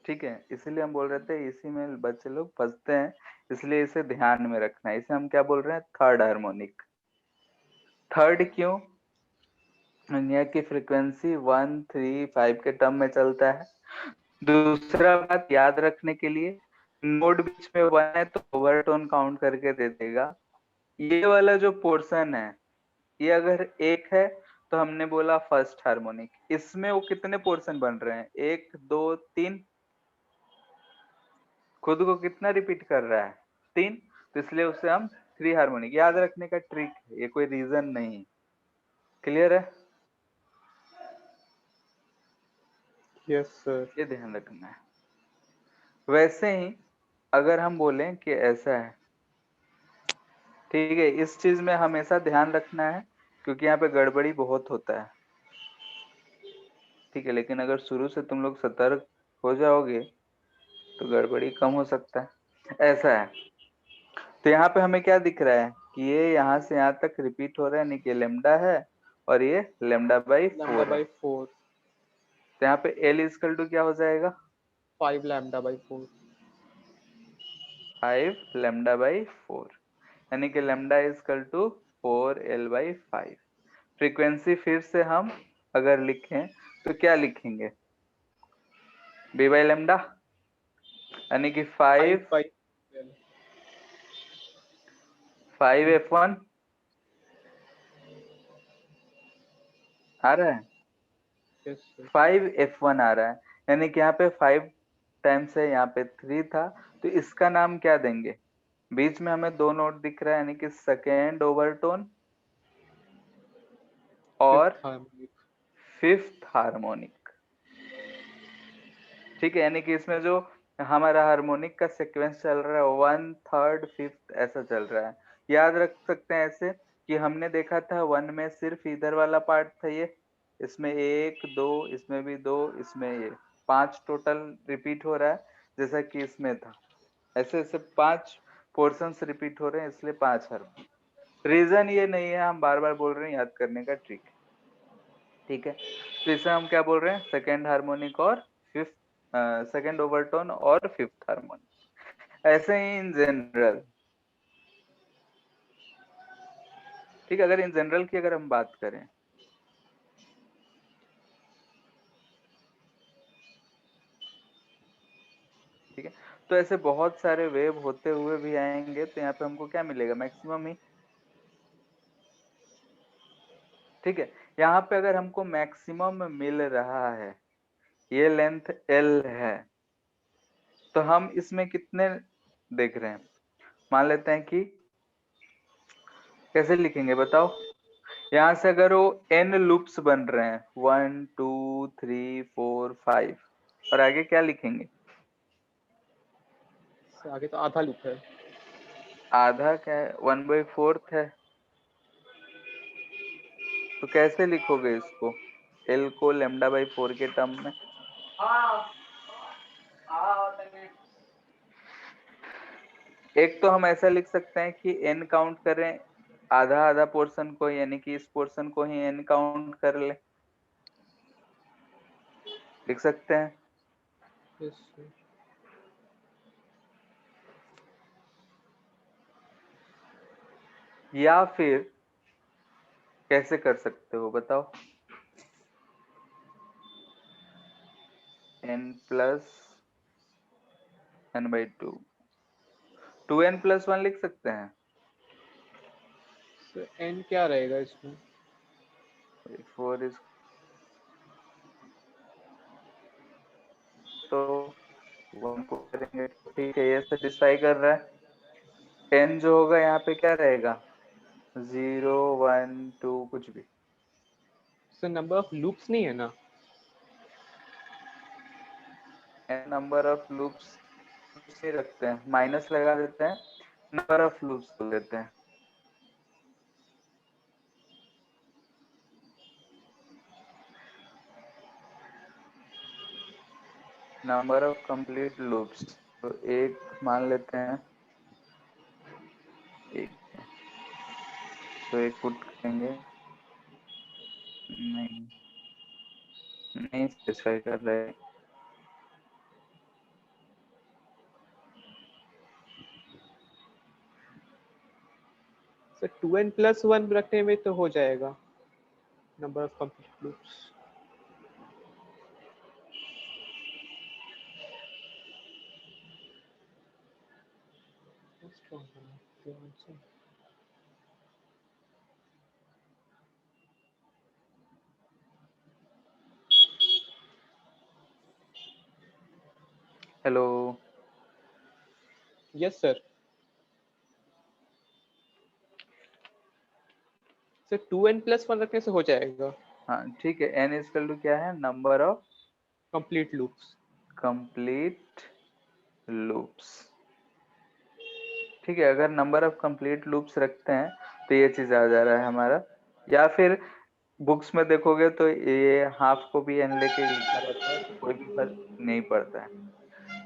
ठीक है, इसीलिए हम बोल रहे थे इसी में बच्चे लोग फंसते हैं, इसलिए इसे ध्यान में रखना है। इसे हम क्या बोल रहे हैं? Third harmonic. थर्ड क्यों? यहाँ की फ्रीक्वेंसी 1, 3, 5 के टर्म में चलता है। दूसरा बात याद रखने के लिए, नोड बीच में 1 है तो ओवरटोन काउंट करके दे देगा। ये वाला जो पोर्शन है, ये अगर 1 है तो हमने बोला फर्स्ट हार्मोनिक। इसमें वो कितने पोर्शन बन रहे हैं? 1, 2, 3। खुद को कितना रिपीट कर रहा है? 3। तो इसलिए उसे हम 3 हार्मोनिक। याद रखने का ट्रिक है, ये कोई रीजन नहीं। क्लियर है? Yes sir. ये ध्यान रखना है। वैसे ही अगर हम बोलें कि ऐसा है, ठीक है, इस चीज में हमेशा ध्यान रखना है क्योंकि यहाँ पे गड़बड़ी बहुत होता है। ठीक है, लेकिन अगर शुरू से तुम लोग सतर्क हो जाओगे तो गड़बड़ी कम हो सकता है। ऐसा है, तो यहाँ पे हमें क्या दिख रहा है कि ये यहाँ से यहाँ तक रिपीट हो रहा है, यानी कि लेमडा है और ये लेमडा बाई लैम्डा 4 है। बाई 4। तो यहाँ पे एल इजकल टू क्या हो जाएगा? 5 लैम्डा बाई 4। 5 लेमडा बाई 4, यानी कि lambda is equal to 4L/5। Frequency फिर से हम अगर लिखें तो क्या लिखेंगे? बी बाई लेमडा, यानी कि 5 बाई 5F1 आ रहा है, यस सर। 5F1 आ रहा है, यानी कि यहाँ पे 5 टाइम्स है, यहाँ पे 3 था, तो इसका नाम क्या देंगे? बीच में हमें 2 नोट दिख रहा है, यानी कि सेकेंड ओवरटोन और फिफ्थ हार्मोनिक। Fifth harmonic. ठीक है, यानी कि इसमें जो हमारा हार्मोनिक का सीक्वेंस चल रहा है 1, 3, 5 ऐसा चल रहा है। याद रख सकते हैं ऐसे कि हमने देखा था 1 में सिर्फ इधर वाला पार्ट था, ये इसमें 1, 2, इसमें भी 2, इसमें ये 5 टोटल रिपीट हो रहा है, जैसा कि इसमें था। ऐसे ऐसे 5 पोर्शंस रिपीट हो रहे हैं, इसलिए 5 हार्मोनिक। रीजन ये नहीं है, हम बार बार बोल रहे हैं, याद करने का ट्रिक। ठीक है, तो इसे हम क्या बोल रहे हैं? सेकेंड हार्मोनिक और फिफ्थ, सेकेंड ओवरटोन और फिफ्थ हार्मोनिक। ऐसे ही इन जनरल। ठीक है, अगर इन जनरल की अगर हम बात करें, ठीक है, तो ऐसे बहुत सारे वेव होते हुए भी आएंगे, तो यहाँ पे हमको क्या मिलेगा? मैक्सिमम ही। ठीक है, यहाँ पे अगर हमको मैक्सिमम मिल रहा है, ये लेंथ L है, तो हम इसमें कितने देख रहे हैं? मान लेते हैं कि कैसे लिखेंगे बताओ? यहाँ से अगर वो n लूप्स बन रहे हैं 1, 2, 3, 4, 5, और आगे क्या लिखेंगे? आगे तो आधा लूप है। आधा क्या है? 1/4 है। तो कैसे लिखोगे इसको? L को लेमडा बाई 4 के टर्म में? एक तो हम ऐसा लिख सकते हैं कि n काउंट करें आधा आधा पोर्शन को, यानी कि इस पोर्शन को ही n काउंट कर ले, लिख सकते हैं। Yes sir. या फिर कैसे कर सकते हो बताओ? n प्लस n/2, 2n+1 लिख सकते हैं। सर एन क्या रहेगा इसमें? 4 इज तो 1 को करेंगे, ठीक है, ये सेटिस्फाई कर रहा है। n जो होगा यहाँ पे क्या रहेगा? 0, 1, 2 कुछ भी। सर नंबर ऑफ लूप्स नहीं है ना? n नंबर ऑफ लूप्स नहीं रखते हैं, माइनस लगा देते हैं, नंबर ऑफ लूप्स बोल देते हैं। नंबर ऑफ कंप्लीट लूप्स, तो एक मान लेते हैं, एक तो एक पुट करेंगे, नहीं स्पेसिफाई कर रहे। सर 2n+1 रखने में तो हो जाएगा number of complete loops. Hello, yes sir. Sir 2n+1 रखने से हो जाएगा हाँ ठीक है। n इक्वल टू क्या है, number of complete loops. Complete loops. ठीक है, अगर नंबर ऑफ कंप्लीट लूप्स रखते हैं तो ये चीज आ जा रहा है हमारा। या फिर बुक्स में देखोगे तो ये हाफ को भी n लेके लिखा रहता है, तो कोई भी फर्क नहीं पड़ता है।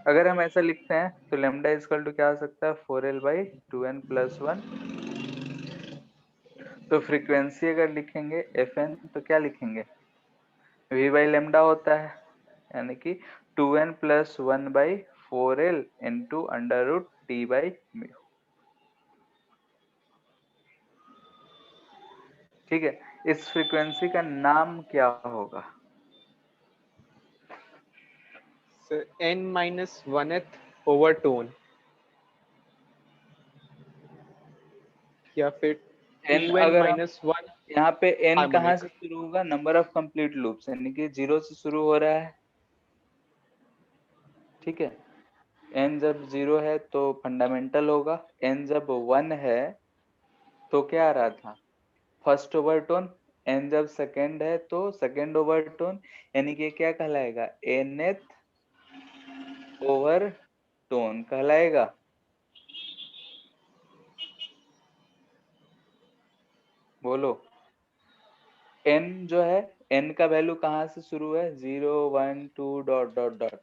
अगर हम ऐसा लिखते हैं तो लेमडा इक्वल टू क्या हो सकता है, 4l/2n+1। तो फ्रीक्वेंसी अगर लिखेंगे fn तो क्या लिखेंगे, v बाई लेमडा होता है, यानी कि 2n+1/4l into under root t by mu. ठीक है, इस फ्रीक्वेंसी का नाम क्या होगा? सर n-1th ओवरटोन या फिर n अगर हम 2n-1 यहाँ पे n कहाँ हार्मोनिक। से शुरू होगा, नंबर ऑफ कंप्लीट लूप्स, यानी कि 0 से शुरू हो रहा है। ठीक है, n जब 0 है तो फंडामेंटल होगा, n जब 1 है तो क्या आ रहा था, फर्स्ट ओवरटोन। n जब सेकंड है तो सेकंड ओवरटोन, यानी कि क्या कहलाएगा, nth ओवरटोन कहलाएगा। बोलो, n जो है, n का वैल्यू कहाँ से शुरू है, 0 1 2 डॉट डॉट डॉट।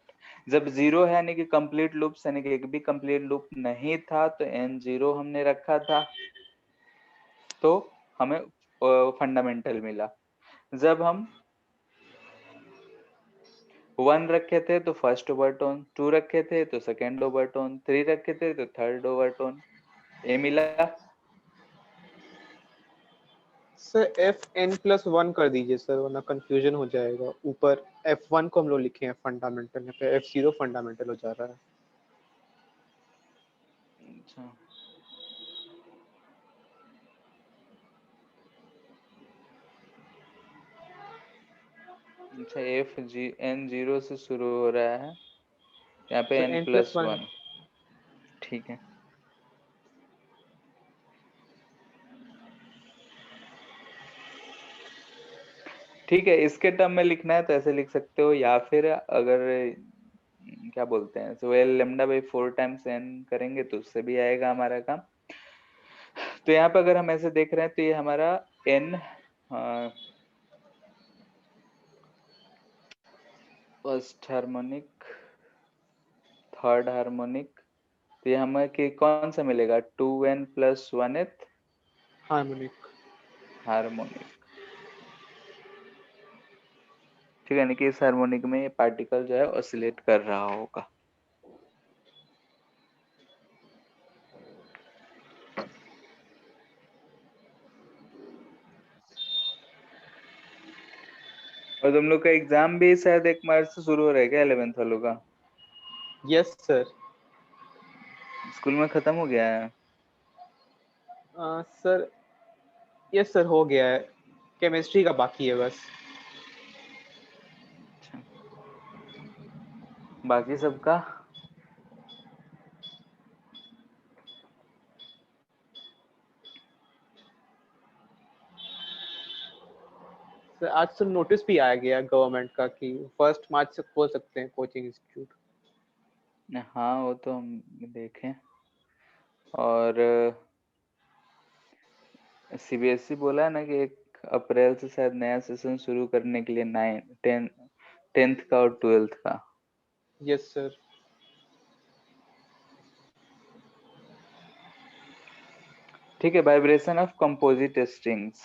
जब 0 है यानी कि कंप्लीट लूप्स, यानी कि एक भी कंप्लीट लूप नहीं था तो n 0 हमने रखा था, तो हमें फंडामेंटल मिला। जब हम 1 रखे थे तो फर्स्ट ओवरटोन, 2 रखे थे तो सेकेंड ओवरटोन, 3 रखे थे तो थर्ड ओवरटोन, ये मिला। सर fn+1 कर दीजिए सर, वरना कंफ्यूजन हो जाएगा। ऊपर f1 को हम लोग लिखे हैं फंडामेंटल, यहाँ पे f0 फंडामेंटल हो जा रहा है। अच्छा, अच्छा n 0 से शुरू हो रहा है, यहाँ पे सर n+1 n+1। ठीक है, ठीक है, इसके टर्म में लिखना है तो ऐसे लिख सकते हो, या फिर अगर क्या बोलते हैं, तो l(λ/4 टाइम्स n करेंगे तो उससे भी आएगा हमारा काम। तो यहाँ पे अगर हम ऐसे देख रहे हैं तो ये हमारा n first harmonic, third harmonic, तो ये हमें कि कौन सा मिलेगा, 2n+1th हार्मोनिक। हार्मोनिक। ठीक है, यानी कि इस हार्मोनिक में ये पार्टिकल जो है ऑसिलेट कर रहा होगा। और तुम लोग का एग्जाम भी शायद 1 मार्च से शुरू हो रहा है क्या, 11th वालों का? Yes sir. स्कूल में खत्म हो गया है? सर यस सर, हो गया है, केमिस्ट्री का बाकी है बस। अच्छा, बाकी सबका? सर आज तो नोटिस भी आ गया गवर्नमेंट का कि 1 मार्च से खोल सकते हैं कोचिंग इंस्टीट्यूट। हाँ वो तो हम देखें। और सीबीएसई बोला है ना कि 1 अप्रैल से शायद नया सेशन शुरू करने के लिए 10th का और 12th का। Yes sir. ठीक है, vibration of composite strings.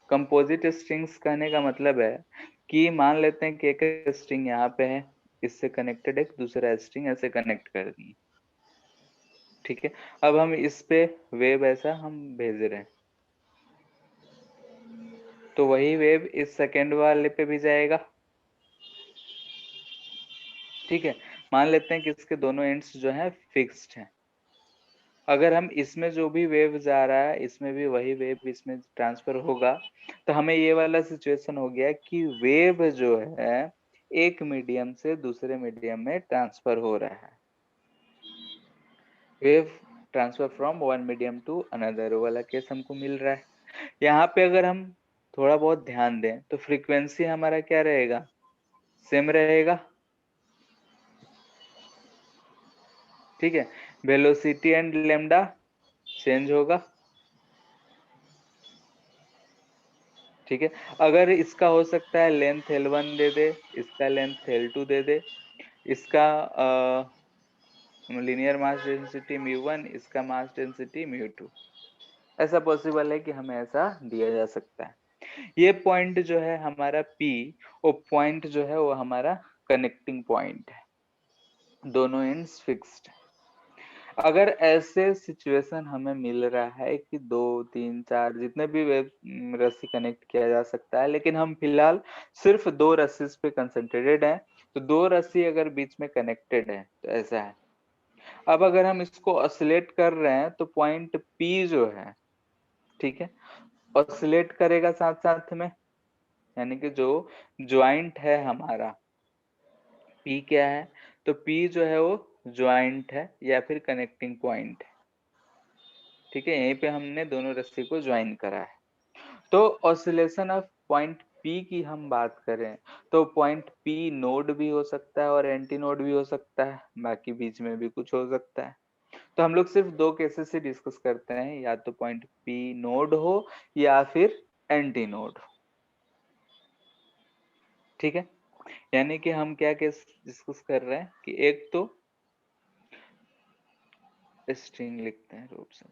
Composite strings कहने का मतलब है कि मान लेते हैं कि एक स्ट्रिंग यहाँ पे है, इससे कनेक्टेड एक दूसरा स्ट्रिंग ऐसे कनेक्ट कर दिए, ठीक है। अब हम इस पे वेव ऐसा हम भेज रहे हैं, तो वही वेव इस सेकेंड वाले पे भी जाएगा, ठीक है। मान लेते हैं कि इसके दोनों एंड्स जो है फिक्स्ड हैं। अगर हम इसमें जो भी वेव जा रहा है इसमें भी वही वेव इसमें ट्रांसफर होगा, तो हमें ये वाला सिचुएशन हो गया कि वेव जो है एक मीडियम से दूसरे मीडियम में ट्रांसफर हो रहा है। Wave transfer from one medium to another वाला केस हमको मिल रहा है। यहाँ पे अगर हम थोड़ा बहुत ध्यान दें तो फ्रीक्वेंसी हमारा क्या रहेगा, सेम रहेगा, ठीक है। वेलोसिटी एंड लेमडा चेंज होगा, ठीक है। अगर इसका हो सकता है लेंथ L1 दे दे, इसका लेंथ L2 दे दे, इसका लीनियर मास डेंसिटी μ1, इसका मास डेंसिटी μ2, ऐसा पॉसिबल है कि हमें ऐसा दिया जा सकता है। ये पॉइंट जो है हमारा P, वो पॉइंट जो है वो हमारा कनेक्टिंग पॉइंट है, दोनों एंड्स फिक्स्ड है। अगर ऐसे सिचुएशन हमें मिल रहा है कि 2, 3, 4 जितने भी रस्सी कनेक्ट किया जा सकता है, लेकिन हम फिलहाल सिर्फ 2 रस्सी पे कंसंट्रेटेड हैं, तो 2 रस्सी अगर बीच में कनेक्टेड है तो ऐसा है। अब अगर हम इसको ऑसिलेट कर रहे हैं तो पॉइंट P जो है, ठीक है, ऑसिलेट करेगा साथ साथ में, यानी कि जो ज्वाइंट है हमारा P क्या है, तो P जो है वो ज्वाइंट है या फिर कनेक्टिंग पॉइंट है, ठीक है। यहीं पे हमने दोनों रस्सी को ज्वाइन करा है। तो ऑसिलेशन ऑफ पॉइंट P की हम बात करें तो पॉइंट P नोड भी हो सकता है और एंटी नोड भी हो सकता है, बाकी बीच में भी कुछ हो सकता है। तो हम लोग सिर्फ 2 केसेस से डिस्कस करते हैं, या तो पॉइंट P नोड हो या फिर एंटी नोड हो, ठीक है। यानी कि हम क्या केस डिस्कस कर रहे हैं कि एक तो स्ट्रिंग लिखते हैं रूप से,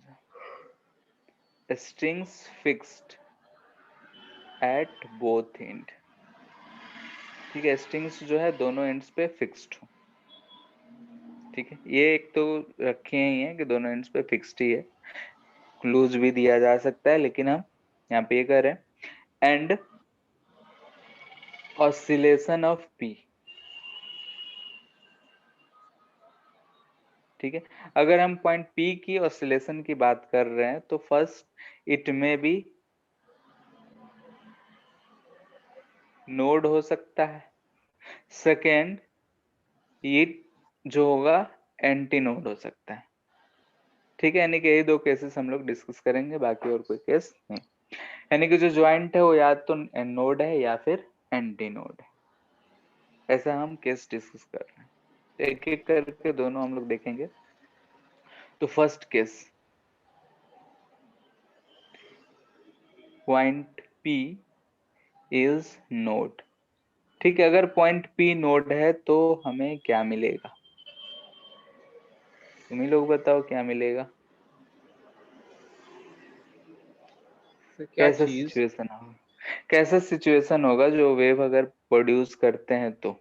strings fixed at both end, ठीक है। स्ट्रिंग्स जो है दोनों एंड्स पे फिक्स्ड हो, ठीक है। ये एक तो रखे ही है कि दोनों एंड्स पे फिक्स्ड ही है, लूज भी दिया जा सकता है, लेकिन हम यहाँ पे ये कर रहे हैं। एंड ऑसिलेशन ऑफ P, ठीक है। अगर हम पॉइंट P की ऑसिलेशन की बात कर रहे हैं तो फर्स्ट इट में बी नोड हो सकता है, सेकेंड ये जो होगा एंटी नोड हो सकता है, ठीक है। यानी कि यही 2 केसेस हम लोग डिस्कस करेंगे, बाकी और कोई केस नहीं। यानी कि जो ज्वाइंट है वो या तो नोड है या फिर एंटी नोड है, ऐसा हम केस डिस्कस कर रहे हैं। एक एक करके दोनों हम लोग देखेंगे। तो first case, point P is node, ठीक है। अगर पॉइंट P नोड है तो हमें क्या मिलेगा, तुम ही लोग बताओ क्या मिलेगा, क्या कैसा चीज? सिचुएशन होगा, कैसा सिचुएशन होगा जो वेव अगर प्रोड्यूस करते हैं तो।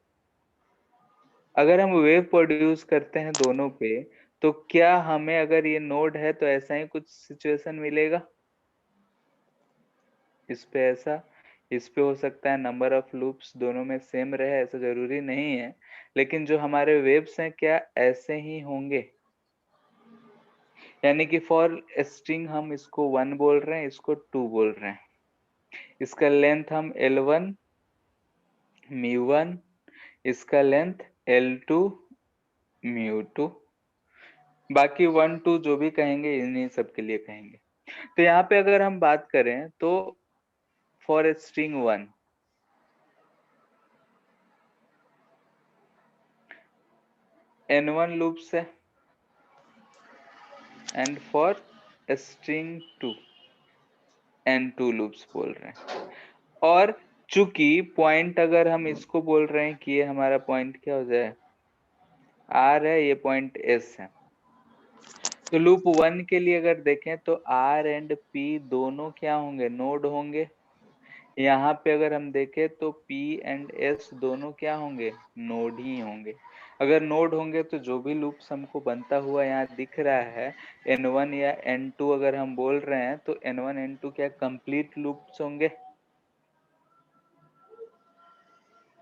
अगर हम वेव प्रोड्यूस करते हैं दोनों पे, तो क्या हमें अगर ये नोड है तो ऐसा ही कुछ सिचुएशन मिलेगा, इस पे ऐसा, इस पे हो सकता है। नंबर ऑफ लूप्स दोनों में सेम रहे ऐसा जरूरी नहीं है, लेकिन जो हमारे वेव्स हैं क्या ऐसे ही होंगे। यानी कि फॉर स्ट्रिंग हम इसको 1 बोल रहे हैं, इसको 2 बोल रहे हैं, इसका लेंथ हम L1 μ1, इसका लेंथ L2 μ2, बाकी 1, 2 जो भी कहेंगे इन्हीं सब के लिए कहेंगे। तो यहाँ पे अगर हम बात करें तो फॉर स्ट्रिंग 1 N1 लूप्स है, and for string 2 N2 loops बोल रहे हैं। और चूंकि पॉइंट अगर हम इसको बोल रहे हैं कि ये हमारा पॉइंट क्या हो जाए, R है, ये पॉइंट S है, तो लूप 1 के लिए अगर देखें तो R एंड P दोनों क्या होंगे, नोड होंगे। यहाँ पे अगर हम देखें तो P एंड S दोनों क्या होंगे, नोड ही होंगे। अगर नोड होंगे तो जो भी लूप्स हमको बनता हुआ यहाँ दिख रहा है N1 या N2 अगर हम बोल रहे हैं तो N1 N2 क्या कंप्लीट लूप्स होंगे,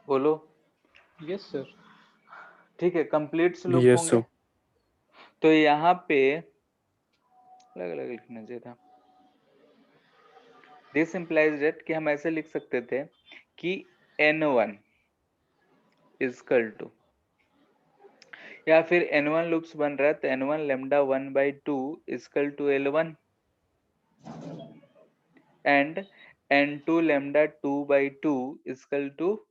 बोलो। Yes sir. ठीक है, कंप्लीट लूप यस होंगे। सर। तो यहाँ पे अलग अलग लिखना चाहिए था। दिस इम्प्लाइज दैट कि हम ऐसे लिख सकते थे कि N1 इजकल टू, या फिर N1 लूप्स बन रहा है तो N1 lambda 1/2 is equal to L1 and N2 lambda 2/2 is equal to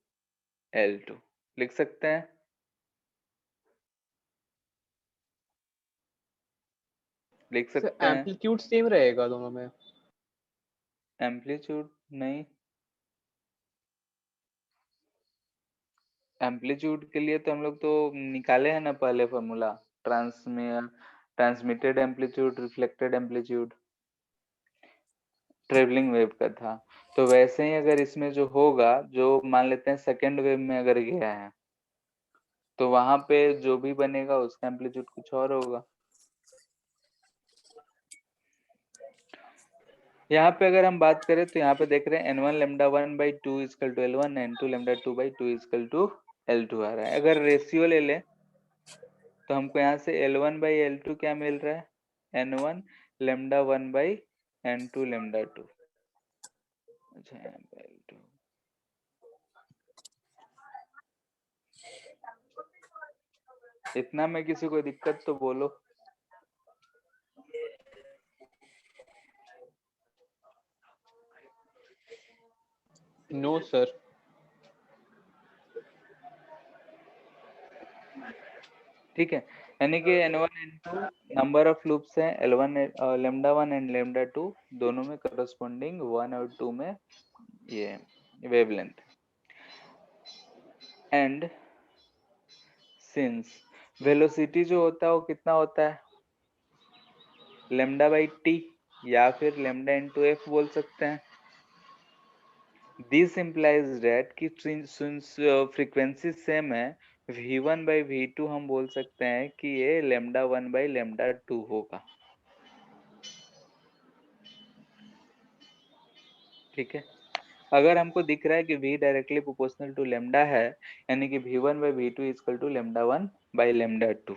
L2 लिख सकते हैं। लिख सर सकते हैं। एम्पलीट्यूड सेम रहेगा दोनों में? एम्पलीट्यूड नहीं, एम्पलीट्यूड के लिए तो हम लोग तो निकाले हैं ना पहले formula, transmitted amplitude, reflected amplitude, travelling wave का था। तो वैसे ही अगर इसमें जो होगा, जो मान लेते हैं सेकेंड वेव में अगर गया है तो वहां पे जो भी बनेगा उसका एम्पलीट्यूड कुछ और होगा। यहाँ पे अगर हम बात करें तो यहाँ पे देख रहे हैं N1 lambda 1/2 is equal to L1, N2 lambda 2/2 is equal to L2 आ रहा है। अगर रेशियो ले लें तो हमको यहाँ से L1/L2 क्या मिल रहा है, N1 लेमडा 1/N2 लेमडा 2। अच्छा, यहाँ पे L2 इतना में किसी को दिक्कत तो बोलो। No sir. ठीक है, यानी कि N1 N2 number of loops हैं, L1 लेमडा 1 एंड लेमडा 2 दोनों में करस्पॉन्डिंग 1 और 2 में ये वेवलेंथ। एंड सिंस वेलोसिटी जो होता है वो कितना होता है, λ/t या फिर λ/f बोल सकते हैं। दिस इम्प्लाइज दैट कि सिंस फ्रीक्वेंसी सेम है, v1/v2 हम बोल सकते हैं कि ये λ1/λ2 होगा। ठीक है, अगर हमको दिख रहा है कि v directly proportional to lambda है, यानी कि v1/v2 इक्वल टू λ1/λ2,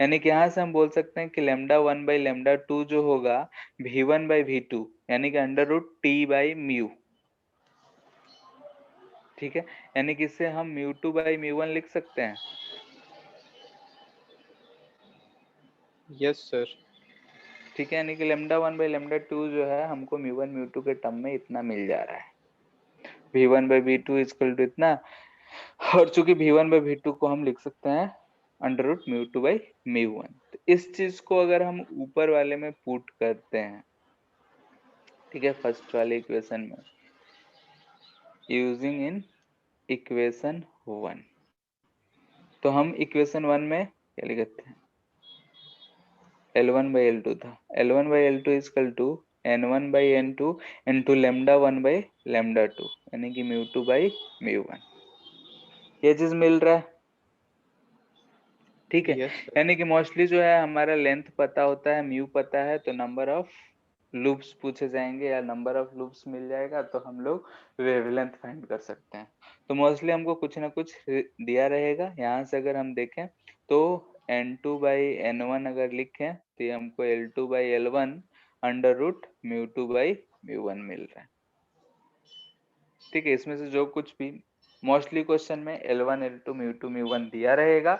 यानी कि यहाँ से हम बोल सकते हैं कि λ1/λ2 जो होगा v1/v2 यानी कि √t/μ। ठीक है, यानी कि इससे हम μ2/μ1 लिख सकते हैं। Yes sir. ठीक है, यानी कि λ1/λ2 जो है हमको μ1 μ2 के टर्म में इतना मिल जा रहा है, v1/v2 इक्वल टू इतना। और चूंकि v1/v2 को हम लिख सकते हैं √μ2/μ1, तो इस चीज को अगर हम ऊपर वाले में पुट करते हैं, ठीक है, फर्स्ट वाले इक्वेशन में यूजिंग इन इक्वेशन 1, तो हम इक्वेशन 1 में क्या लिखते हैं, L1/L2 था, L1/L2 equal to N1/N2 into λ1/λ2 यानी कि μ2/μ1, ये चीज मिल रहा है। ठीक है, यस सर। यानी कि मोस्टली जो है हमारा लेंथ पता होता है, म्यू पता है, तो नंबर ऑफ लूप्स पूछे जाएंगे या नंबर ऑफ लूप्स मिल जाएगा तो हम लोग वेवलेंथ फाइंड कर सकते हैं। तो मोस्टली हमको कुछ ना कुछ दिया रहेगा। यहाँ से अगर हम देखें तो N2/N1 अगर लिखें तो ये हमको L2/L1 √μ2/μ1 मिल रहा है। ठीक है, इसमें से जो कुछ भी मोस्टली क्वेश्चन में L1 L2 μ2 μ1 दिया रहेगा,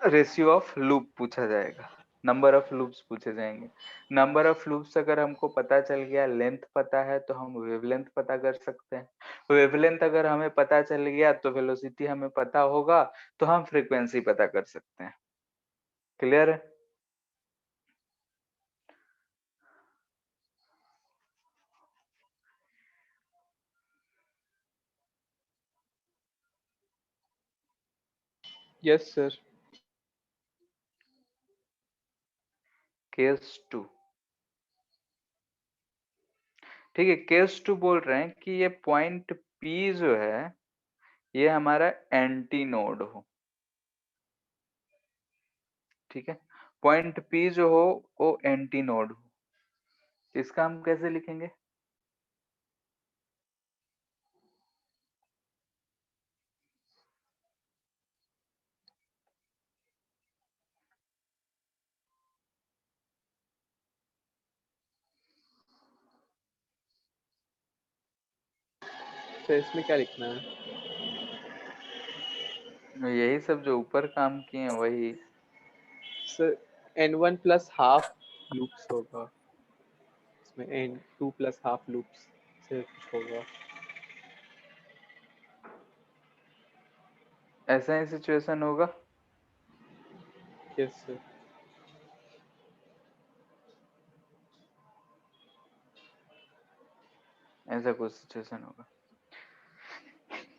रेशियो ऑफ लूप पूछा जाएगा, नंबर ऑफ लूप्स पूछे जाएंगे। नंबर ऑफ लूप्स अगर हमको पता चल गया, लेंथ पता है, तो हम वेवलेंथ पता कर सकते हैं। वेवलेंथ अगर हमें पता चल गया तो वेलोसिटी हमें पता होगा, तो हम फ्रीक्वेंसी पता कर सकते हैं। क्लियर है? Yes sir. केस 2, ठीक है। केस 2 बोल रहे हैं कि ये पॉइंट P जो है ये हमारा एंटी नोड हो, ठीक है। पॉइंट P जो हो वो एंटी नोड हो, इसका हम कैसे लिखेंगे? तो इसमें क्या लिखना है? यही सब जो ऊपर काम किए हैं वही। Sir n1 plus half loops होगा, इसमें n2 प्लस हाफ लूप्स से कुछ होगा। ऐसा ही सिचुएशन होगा। Yes sir. ऐसा कुछ सिचुएशन होगा।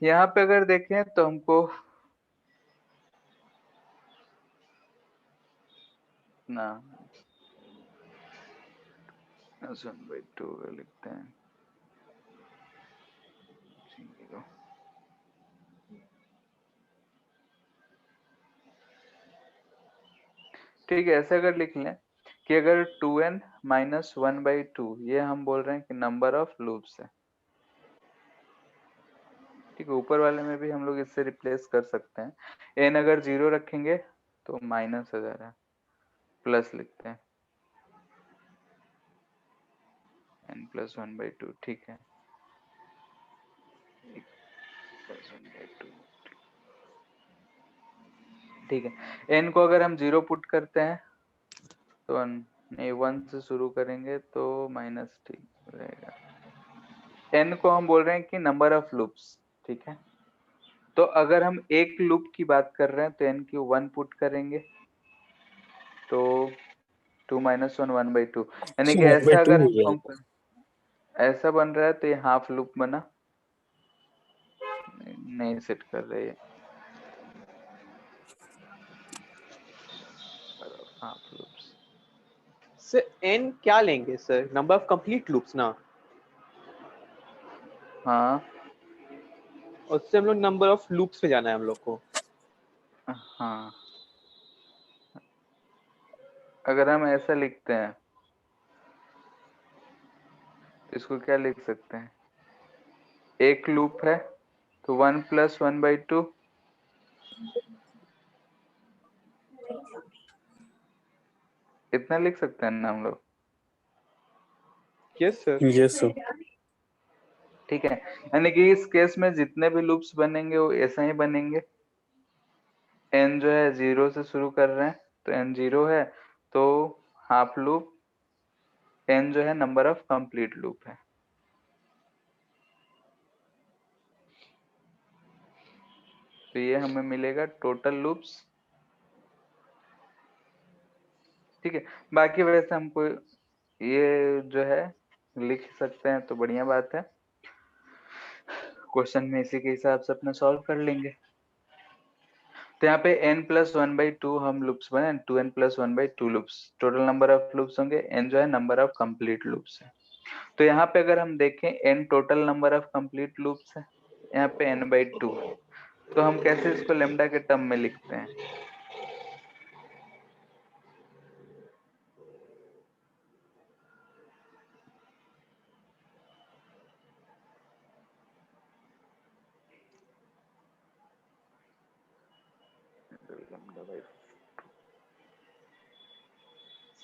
यहाँ पे अगर देखें तो हमको ना 1/2 लिखते हैं, ठीक है। ऐसे अगर लिख लें कि अगर 2n माइनस 1/2 ये हम बोल रहे हैं कि नंबर ऑफ लूप्स है, ठीक है। ऊपर वाले में भी हम लोग इससे रिप्लेस कर सकते हैं। n अगर 0 रखेंगे तो माइनस हो जाएगा, प्लस लिखते हैं n प्लस 1/2, ठीक है। प्लस 1/2, ठीक है। n को अगर हम 0 पुट करते हैं तो नहीं 1 से शुरू करेंगे तो माइनस ठीक रहेगा। n को हम बोल रहे हैं कि नंबर ऑफ लूप्स, ठीक है। तो अगर हम एक लूप की बात कर रहे हैं तो n की 1 पुट करेंगे तो 2 माइनस 1 1/2, यानी कि ऐसा 1/2 अगर हो हमको जाएगा। ऐसा बन रहा है तो ये हाफ लूप बना, नहीं सेट कर रहे हैं हाफ लूप्स। सर n क्या लेंगे sir? Number of complete loops ना, हाँ और उससे हम लोग नंबर ऑफ लूप्स पे जाना है हम लोग को। हाँ, अगर हम ऐसा लिखते हैं तो इसको क्या लिख सकते हैं? एक लूप है तो 1 प्लस 1/2, इतना लिख सकते हैं ना हम लोग, यस सर। Yes sir. ठीक है। यानी कि इस केस में जितने भी लूप्स बनेंगे वो ऐसा ही बनेंगे। n जो है 0 से शुरू कर रहे हैं तो n 0 है, तो हाफ लूप n जो है नंबर ऑफ कंप्लीट लूप है। तो ये हमें मिलेगा टोटल लूप्स, ठीक है। बाकी वैसे हमको ये जो है लिख सकते हैं तो बढ़िया बात है, क्वेश्चन में इसी के हिसाब से अपना सॉल्व कर लेंगे। तो यहाँ पे n प्लस 1/2 हम लूप्स बने, 2n plus 1/2 loops, total number of loops होंगे, n जो है नंबर ऑफ कंप्लीट लूप्स है। तो यहाँ पे अगर हम देखें n total number of complete loops है, यहाँ पे n/2, तो हम कैसे इसको लेमडा के टर्म में लिखते हैं?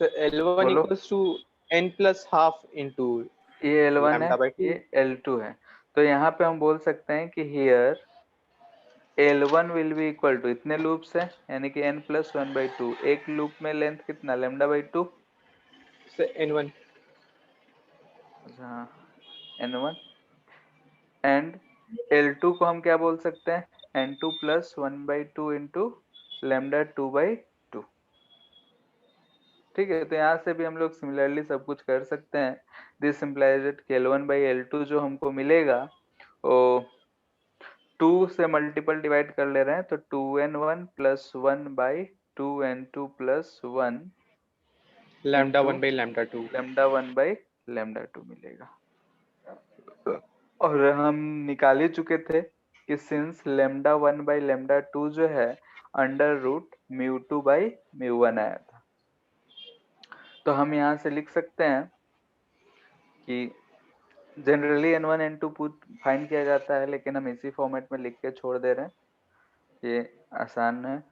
सर L1 बोलो। Equals to n plus half into ये L1 है, लैम्डा बाय 2। ये L2 है। तो यहाँ पे हम बोल सकते हैं कि here L1 will be equal to, इतने लूप्स है यानी कि n प्लस 1/2, एक लूप में लेंथ कितना λ/2, सर n1। अच्छा n1, एंड L2 को हम क्या बोल सकते हैं? n2 प्लस 1/2 इंटू λ2/2, ठीक है। तो यहाँ से भी हम लोग सिमिलरली सब कुछ कर सकते हैं। दिस सिंप्लाइज दैट L1/L2 जो हमको मिलेगा वो 2 से मल्टीपल डिवाइड कर ले रहे हैं तो 2n1 plus 1/2n2 plus 1 lambda into 1/λ2 lambda 1/λ2 मिलेगा। और हम निकाल ही चुके थे कि सिंस lambda 1/λ2 जो है अंडर रूट μ2/μ1 आया था, तो हम यहाँ से लिख सकते हैं कि जनरली n1 n2 फाइंड किया जाता है, लेकिन हम इसी फॉर्मेट में लिख के छोड़ दे रहे हैं, ये आसान है।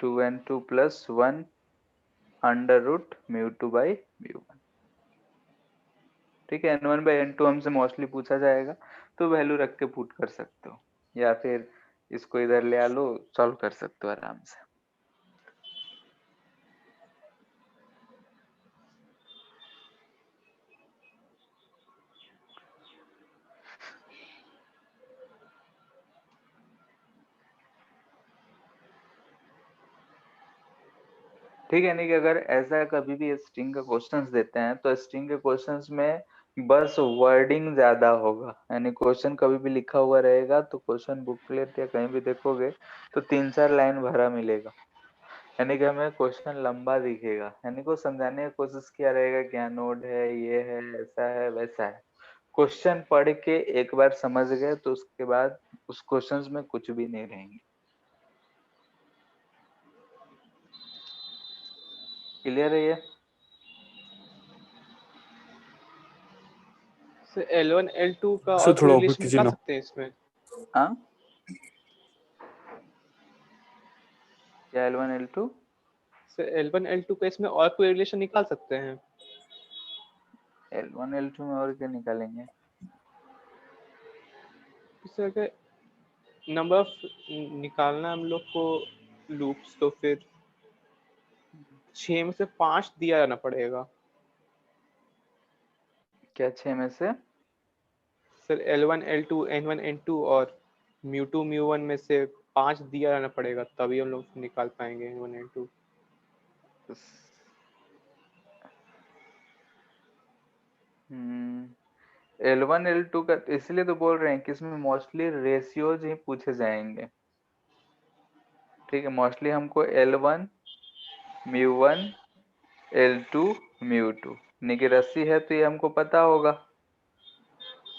2n2 + 1 under root μ2/μ1। ठीक है, n1/n2 हमसे मोस्टली पूछा जाएगा, तो वैल्यू रख के पुट कर सकते हो, या फिर इसको इधर ले आ लो, सॉल्व कर सकते हो आराम से। ठीक है, नहीं कि अगर ऐसा कभी भी स्ट्रिंग का क्वेश्चंस देते हैं तो स्ट्रिंग के क्वेश्चंस में बस वर्डिंग ज्यादा होगा, यानी क्वेश्चन कभी भी लिखा हुआ रहेगा तो क्वेश्चन बुकलेट या कहीं भी देखोगे तो 3-4 लाइन भरा मिलेगा, यानी कि हमें क्वेश्चन लंबा दिखेगा, यानी को समझाने की कोशिश किया रहेगा क्या नोड है, ये है, ऐसा है, वैसा है। क्वेश्चन पढ़ के एक बार समझ गए तो उसके बाद उस क्वेश्चंस में कुछ भी नहीं रहेंगे। क्लियर है ये? सर L1 L2 का सर और थोड़ा कोई और रिलेशन कीजिए निकाल ना। सकते हैं इसमें? हाँ, क्या L1 L2? Sir L1 L2 का इसमें और कोई रिलेशन निकाल सकते हैं? L1 L2 में और क्या निकालेंगे? सर अगर नंबर ऑफ निकालना हम लोग को लूप्स, तो फिर 6 में से 5 दिया जाना पड़ेगा। क्या 6 में से? Sir L1 L2 N1 N2 और μ2 μ1 में से 5 दिया जाना पड़ेगा, तभी हम लोग निकाल पाएंगे N1 N2। L1 L2 का इसलिए तो बोल रहे हैं कि इसमें मोस्टली रेशियोज ही पूछे जाएंगे। ठीक है, मोस्टली हमको L1 μ1 L2 μ2 यानी कि रस्सी है तो ये हमको पता होगा।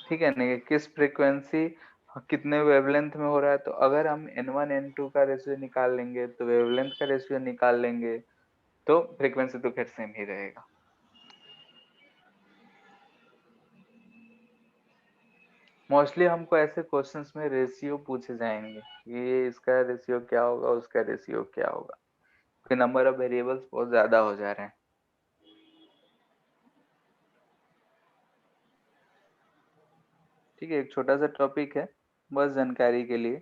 ठीक है, नहीं किस फ्रीक्वेंसी कितने वेवलेंथ में हो रहा है, तो अगर हम N1 N2 का रेशियो निकाल लेंगे तो वेवलेंथ का रेशियो निकाल लेंगे, तो फ्रीक्वेंसी तो खैर सेम ही रहेगा। मोस्टली हमको ऐसे क्वेश्चंस में रेशियो पूछे जाएंगे, ये इसका रेशियो क्या होगा, उसका रेशियो क्या होगा, क्योंकि नंबर ऑफ वेरिएबल्स बहुत ज्यादा हो जा रहे हैं। ठीक है, एक छोटा सा टॉपिक है बस जानकारी के लिए,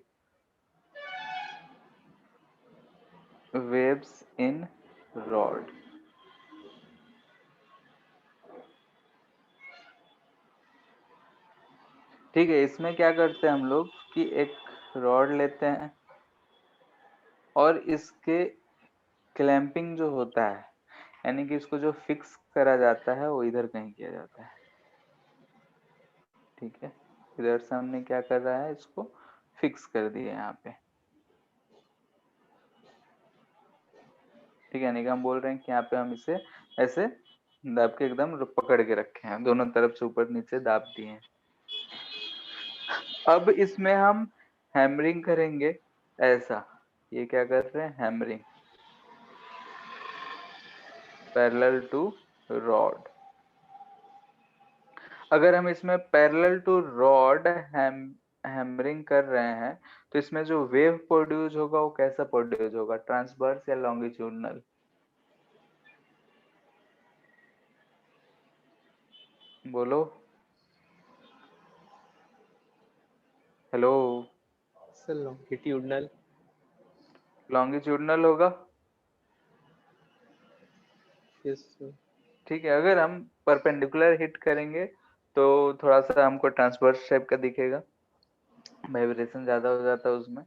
वेव्स इन रॉड। ठीक है, इसमें क्या करते हैं हम लोग कि एक रॉड लेते हैं और इसके क्लैंपिंग जो होता है, यानी कि इसको जो फिक्स करा जाता है वो इधर कहीं किया जाता है। ठीक है, इधर से हमने क्या कर रहा है, इसको फिक्स कर दिया यहाँ पे। ठीक है, यानी कि हम बोल रहे हैं कि यहाँ पे हम इसे ऐसे दाब के एकदम पकड़ के रखे हैं, दोनों तरफ से ऊपर नीचे दाब दिए हैं। अब इसमें हम हैमरिंग करेंगे ऐसा, ये क्या कर रहे हैं, हैमरिंग पैरेलल टू रॉड। अगर हम इसमें पैरेलल टू रॉड हैमरिंग कर रहे हैं तो इसमें जो वेव प्रोड्यूस होगा वो कैसा प्रोड्यूस होगा, ट्रांसवर्स या लॉन्गिट्यूडनल? बोलो, हेलो। Sir longitudinal. लॉन्गिट्यूडनल होगा। Yes sir. ठीक है, अगर हम परपेंडिकुलर हिट करेंगे तो थोड़ा सा हमको ट्रांसवर्स टाइप का दिखेगा, वाइब्रेशन ज्यादा हो जाता है उसमें।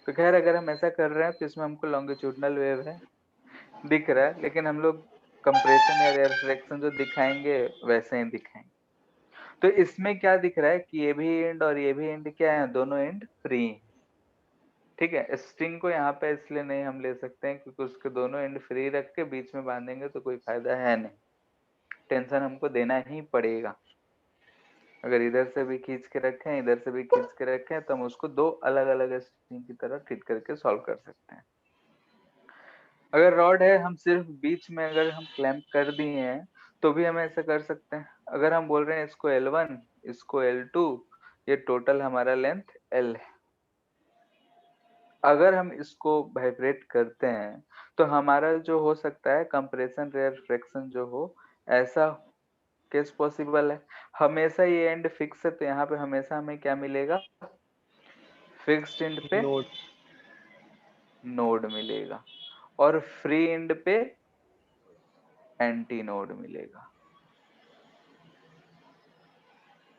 तो खैर अगर हम ऐसा कर रहे हैं तो इसमें हमको लॉन्गिट्यूडनल वेव है दिख रहा है, लेकिन हम लोग कंप्रेशन या रिफ्लेक्शन जो दिखाएंगे वैसे ही दिखाएंगे। तो इसमें क्या दिख रहा है कि ये भी एंड और ये भी एंड क्या है, दोनों एंड फ्री है। ठीक है। स्ट्रिंग को यहाँ पे इसलिए नहीं हम ले सकते हैं क्योंकि उसके दोनों एंड फ्री रख के बीच में बांधेंगे तो कोई फायदा है नहीं, टेंशन हमको देना ही पड़ेगा। अगर इधर से भी खींच के रखें इधर से भी खींच के रखें तो हम उसको दो अलग अलग स्ट्रिंग की तरह ट्रीट करके सॉल्व कर सकते हैं। अगर रॉड है हम सिर्फ बीच में अगर हम क्लैंप कर दिए हैं तो भी हम ऐसा कर सकते हैं। अगर हम बोल रहे हैं इसको L1 इसको L2, ये टोटल हमारा लेंथ L है। अगर हम इसको वाइब्रेट करते हैं तो हमारा जो हो सकता है कंप्रेशन रेयर फ्रैक्शन जो हो, ऐसा केस पॉसिबल है। हमेशा ये एंड फिक्स है तो यहाँ पे हमेशा हमें क्या मिलेगा, फिक्स्ड एंड पे नोड नोड मिलेगा और फ्री एंड पे एंटी नोड मिलेगा।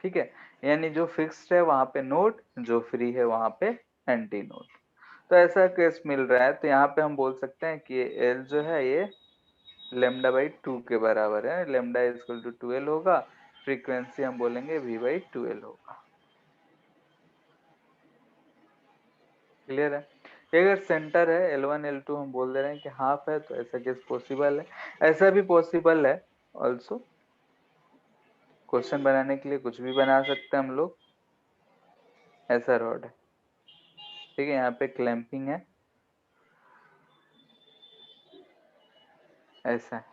ठीक है, यानी जो फिक्स्ड है वहां पे नोड, जो फ्री है वहां पे एंटी नोड। तो ऐसा केस मिल रहा है तो यहाँ पे हम बोल सकते हैं कि एल जो है ये लेमडा बाई 2 के बराबर है। लेमडा इक्वल टू 2L होगा, फ्रीक्वेंसी हम बोलेंगे V बाई 2L होगा। क्लियर है। ये अगर सेंटर है L1 L2 हम बोल दे रहे हैं कि हाफ है तो ऐसा केस पॉसिबल है। ऐसा भी पॉसिबल है ऑल्सो, क्वेश्चन बनाने के लिए कुछ भी बना सकते हैं हम लोग। ऐसा रॉड है, ठीक है, यहाँ पे क्लैंपिंग है, ऐसा है।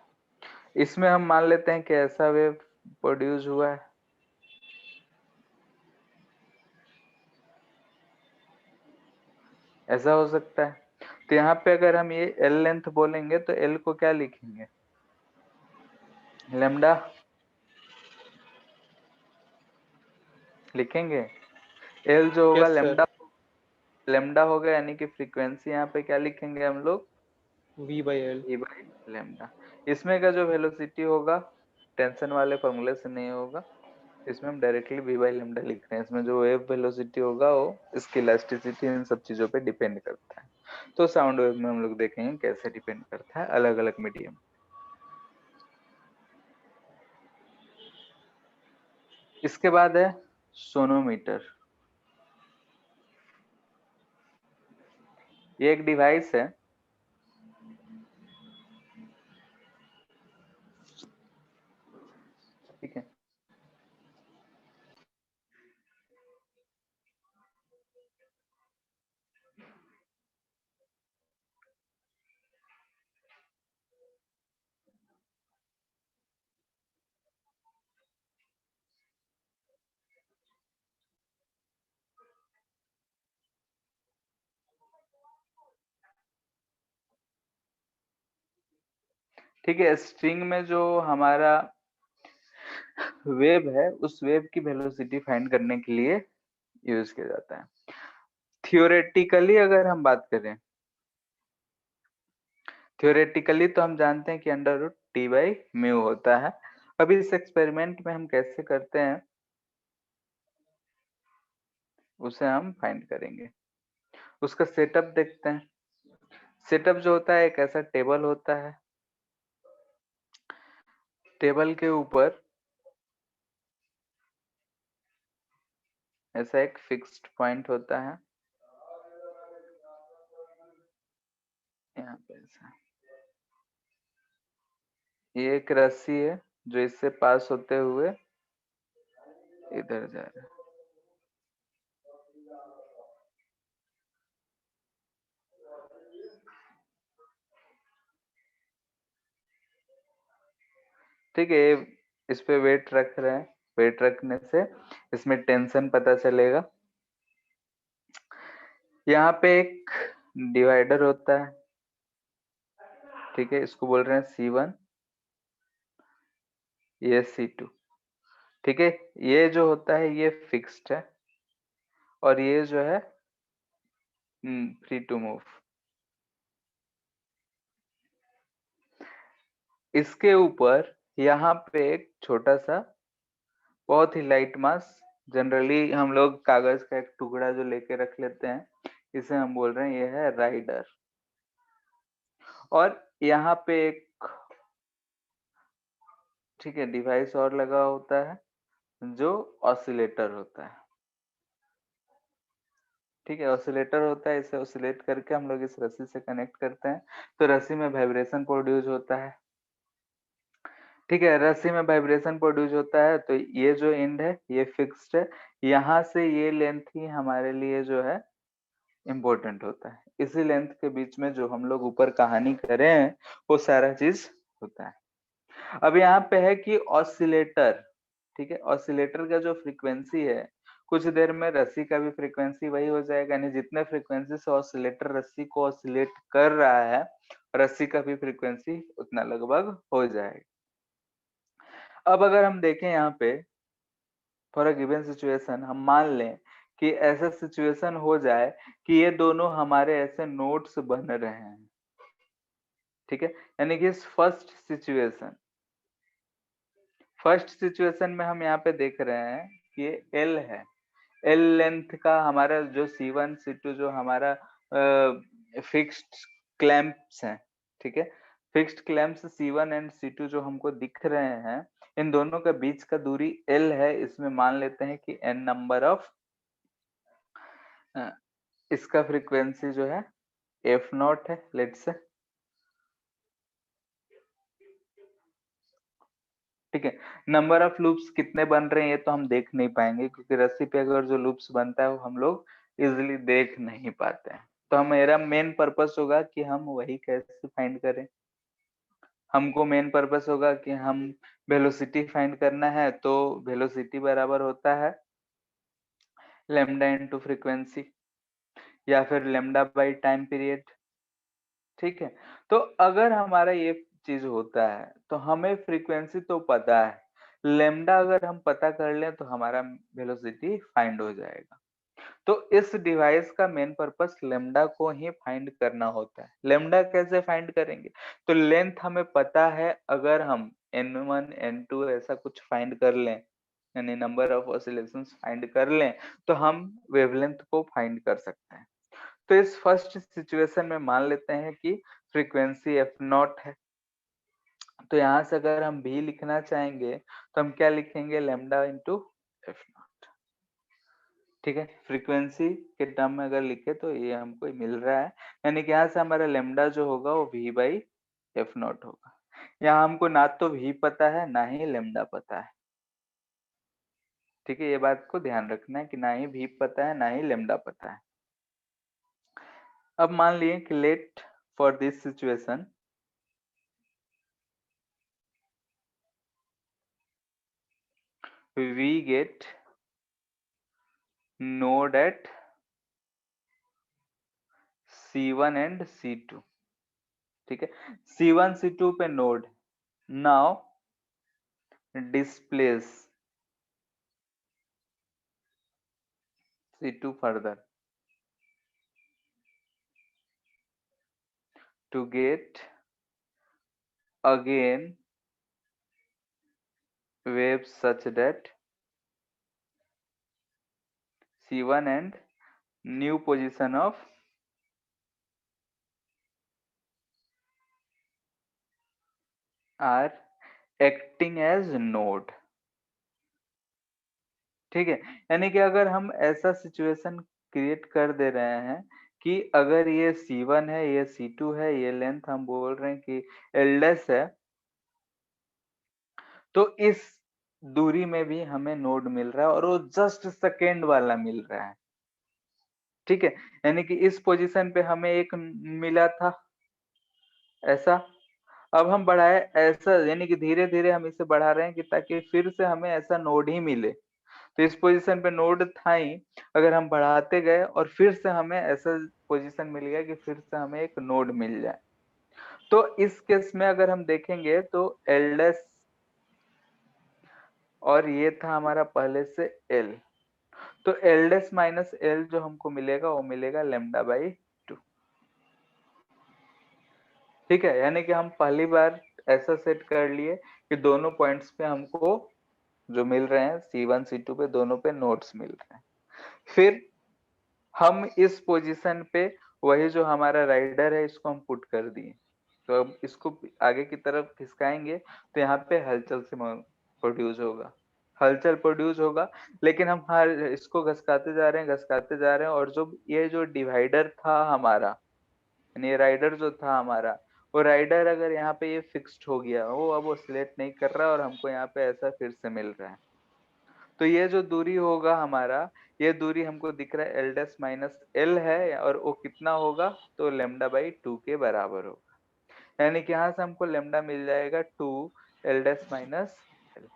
इसमें हम मान लेते हैं कि ऐसा वेव प्रोड्यूस हुआ है, ऐसा हो सकता है। तो यहाँ पे अगर हम ये L लेंथ बोलेंगे तो L को क्या लिखेंगे, लेमडा लिखेंगे। L जो होगा यस सर, लेमडा, लेमडा होगा, यानी कि फ्रीक्वेंसी यहाँ पे क्या लिखेंगे हम लोग, V/L। E by lambda. इसमें का जो वेलोसिटी होगा टेंशन वाले फॉर्मूले से नहीं होगा, इसमें हम डायरेक्टली V बाई लेमडा लिख रहे हैं। इसमें जो वेव वेलोसिटी होगा वो इसकी इलास्टिसिटी इन सब चीजों पे डिपेंड करता है। तो साउंड वेव में हम लोग देखेंगे कैसे डिपेंड करता है अलग अलग मीडियम। इसके बाद है सोनोमीटर। ये एक डिवाइस है, ठीक है। ठीक है, स्ट्रिंग में जो हमारा वेव है उस वेव की वेलोसिटी फाइंड करने के लिए यूज किया जाता है। थियोरेटिकली अगर हम बात करें, थियोरेटिकली तो हम जानते हैं कि under root t by mu होता है। अभी इस एक्सपेरिमेंट में हम कैसे करते हैं उसे हम फाइंड करेंगे। उसका सेटअप देखते हैं। सेटअप जो होता है एक ऐसा टेबल होता है, टेबल के ऊपर ऐसा एक फिक्स्ड पॉइंट होता है, यहाँ पे ऐसा। ये एक रस्सी है जो इससे पास होते हुए इधर जा रहा है। ठीक है, इस पे वेट रख रहे हैं, वेट रखने से इसमें टेंशन पता चलेगा। यहाँ पे एक डिवाइडर होता है, ठीक है, इसको बोल रहे हैं C1, ये C2। ठीक है, ये जो होता है ये फिक्स्ड है और ये जो है फ्री टू मूव। इसके ऊपर यहाँ पे एक छोटा सा बहुत ही लाइट मास, जनरली हम लोग कागज का एक टुकड़ा जो लेके रख लेते हैं, इसे हम बोल रहे हैं ये है राइडर। और यहाँ पे एक, ठीक है, डिवाइस और लगा होता है जो ऑसिलेटर होता है। ठीक है, ऑसिलेटर होता है, इसे ऑसिलेट करके हम लोग इस रस्सी से कनेक्ट करते हैं, तो रस्सी में वाइब्रेशन प्रोड्यूस होता है। ठीक है, रस्सी में वाइब्रेशन प्रोड्यूस होता है, तो ये जो एंड है ये फिक्स्ड है, यहाँ से ये लेंथ ही हमारे लिए जो है इम्पोर्टेंट होता है। इसी लेंथ के बीच में जो हम लोग ऊपर कहानी कर रहे हैं वो सारा चीज होता है। अब यहाँ पे है कि ऑसिलेटर, ठीक है, ऑसिलेटर का जो फ्रीक्वेंसी है, कुछ देर में रस्सी का भी फ्रीक्वेंसी वही हो जाएगा, यानी जितने फ्रीक्वेंसी से ऑसिलेटर रस्सी को ऑसिलेट कर रहा है, रस्सी का भी फ्रीक्वेंसी उतना लगभग हो जाएगा। अब अगर हम देखें यहाँ पे फॉर अ गिवन सिचुएशन, हम मान लें कि ऐसा सिचुएशन हो जाए कि ये दोनों हमारे ऐसे नोड्स बन रहे हैं, ठीक है, यानी कि इस फर्स्ट सिचुएशन में हम यहाँ पे देख रहे हैं कि ये L है, L लेंथ का हमारा जो C1 C2 जो हमारा फिक्स्ड क्लैंप्स हैं, ठीक है, fixed clamps C1 and C2 जो हमको दिख रहे हैं, इन दोनों के बीच का दूरी L है। इसमें मान लेते हैं कि n नंबर ऑफ इसका फ्रीक्वेंसी जो है f0 है, लेट्स से, ठीक है। नंबर ऑफ लूप्स कितने बन रहे हैं ये तो हम देख नहीं पाएंगे, क्योंकि रस्सी पे अगर जो लूप्स बनता है वो हम लोग इजिली देख नहीं पाते हैं। तो मेरा मेन पर्पस होगा कि हम वही कैसे फाइंड करें। हमको मेन पर्पस होगा कि हम वेलोसिटी फाइंड करना है, तो वेलोसिटी बराबर होता है लेमडा इनटू फ्रीक्वेंसी या फिर लेमडा बाई टाइम पीरियड, ठीक है। तो अगर हमारा ये चीज होता है तो हमें फ्रीक्वेंसी तो पता है, लेमडा अगर हम पता कर लें तो हमारा वेलोसिटी फाइंड हो जाएगा। तो इस डिवाइस का मेन पर्पस लेमडा को ही फाइंड करना होता है। लेमडा कैसे फाइंड करेंगे? तो लेंथ हमें पता है, अगर हम n1 n2 ऐसा कुछ फाइंड कर लें, यानी नंबर ऑफ ऑसिलेशंस फाइंड कर लें, तो हम वेवलेंथ को फाइंड कर सकते हैं। तो इस फर्स्ट सिचुएशन में मान लेते हैं कि फ्रीक्वेंसी f0 है, तो यहाँ से अगर हम भी लिखना चाहेंगे तो हम क्या लिखेंगे, लेमडा इंटू f0, ठीक है। फ्रीक्वेंसी के टर्म में अगर लिखे तो ये हमको मिल रहा है, यानी कि यहाँ से हमारा लेमडा जो होगा वो v बाई f0 होगा। यहाँ हमको ना तो v पता है ना ही लेमडा पता है, ठीक है, ये बात को ध्यान रखना है कि ना ही v पता है ना ही लेमडा पता है। अब मान लिए कि let for this situation we get node at C1 and C2, ठीक है। C1 C2 पे node, now displace C2 further to get again waves such that C1 and new position of are acting as node, ठीक है। यानी कि अगर हम ऐसा सिचुएशन क्रिएट कर दे रहे हैं कि अगर ये C1 है, ये C2 है, ये लेंथ हम बोल रहे हैं कि L' है, तो इस दूरी में भी हमें नोड मिल रहा है और वो जस्ट सेकेंड वाला मिल रहा है, ठीक है। यानी कि इस पोजीशन पे हमें एक मिला था ऐसा, अब हम बढ़ाए ऐसा, यानी कि धीरे धीरे हम इसे बढ़ा रहे हैं कि ताकि फिर से हमें ऐसा नोड ही मिले। तो इस पोजीशन पे नोड था ही, अगर हम बढ़ाते गए और फिर से हमें ऐसा पोजीशन मिल गया कि फिर से हमें एक नोड मिल जाए, तो इस केस में अगर हम देखेंगे तो L' और ये था हमारा पहले से L, तो L' माइनस L जो हमको मिलेगा वो मिलेगा लेमडा बाई 2, ठीक है। यानी कि हम पहली बार ऐसा सेट कर लिए कि दोनों पॉइंट्स पे हमको जो मिल रहे हैं C1 C2 पे दोनों पे नोड्स मिल रहे हैं। फिर हम इस पोजीशन पे वही जो हमारा राइडर है इसको हम पुट कर दिए, तो अब इसको आगे की तरफ खिसकाएंगे तो यहाँ पे हलचल से प्रोड्यूस होगा। हलचल प्रोड्यूस होगा, लेकिन हम हर इसको घसकाते जा रहे हैं, और जो ये जो डिवाइडर था हमारा, यानी ये राइडर जो था हमारा, वो राइडर अगर यहाँ पे ये फिक्स्ड हो गया, वो अब ऑसिलेट नहीं कर रहा और हमको यहाँ पे ऐसा फिर से मिल रहा है, तो ये जो दूरी होगा हमारा, ये दूरी हमको दिख रहा है एल डैश माइनस एल है, और वो कितना होगा, तो लेमडा बाई 2 के बराबर होगा, यानी कि यहाँ से हमको लेमडा मिल जाएगा 2 एल डैश माइनस एल।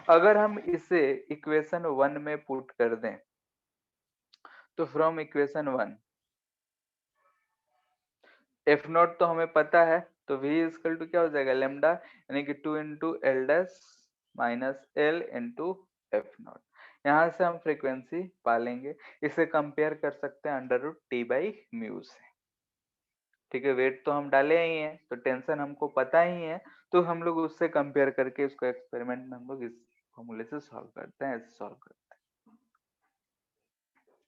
अगर हम इसे इक्वेशन 1 में पुट कर दें, तो फ्रॉम इक्वेशन 1 एफ नॉट तो हमें पता है, तो v इक्वल टू क्या हो जाएगा, लेमडा, यानी कि 2 into L dash minus L into F not. यहाँ से हम फ्रीक्वेंसी पालेंगे, इसे कंपेयर कर सकते हैं under root t by mu से। ठीक है, वेट तो हम डाले ही हैं, तो टेंशन हमको पता ही है, तो हम लोग उससे कंपेयर करके इसको एक्सपेरिमेंट में हम लोग इस फॉर्मूले से सॉल्व करते हैं, ऐसे सॉल्व करते हैं।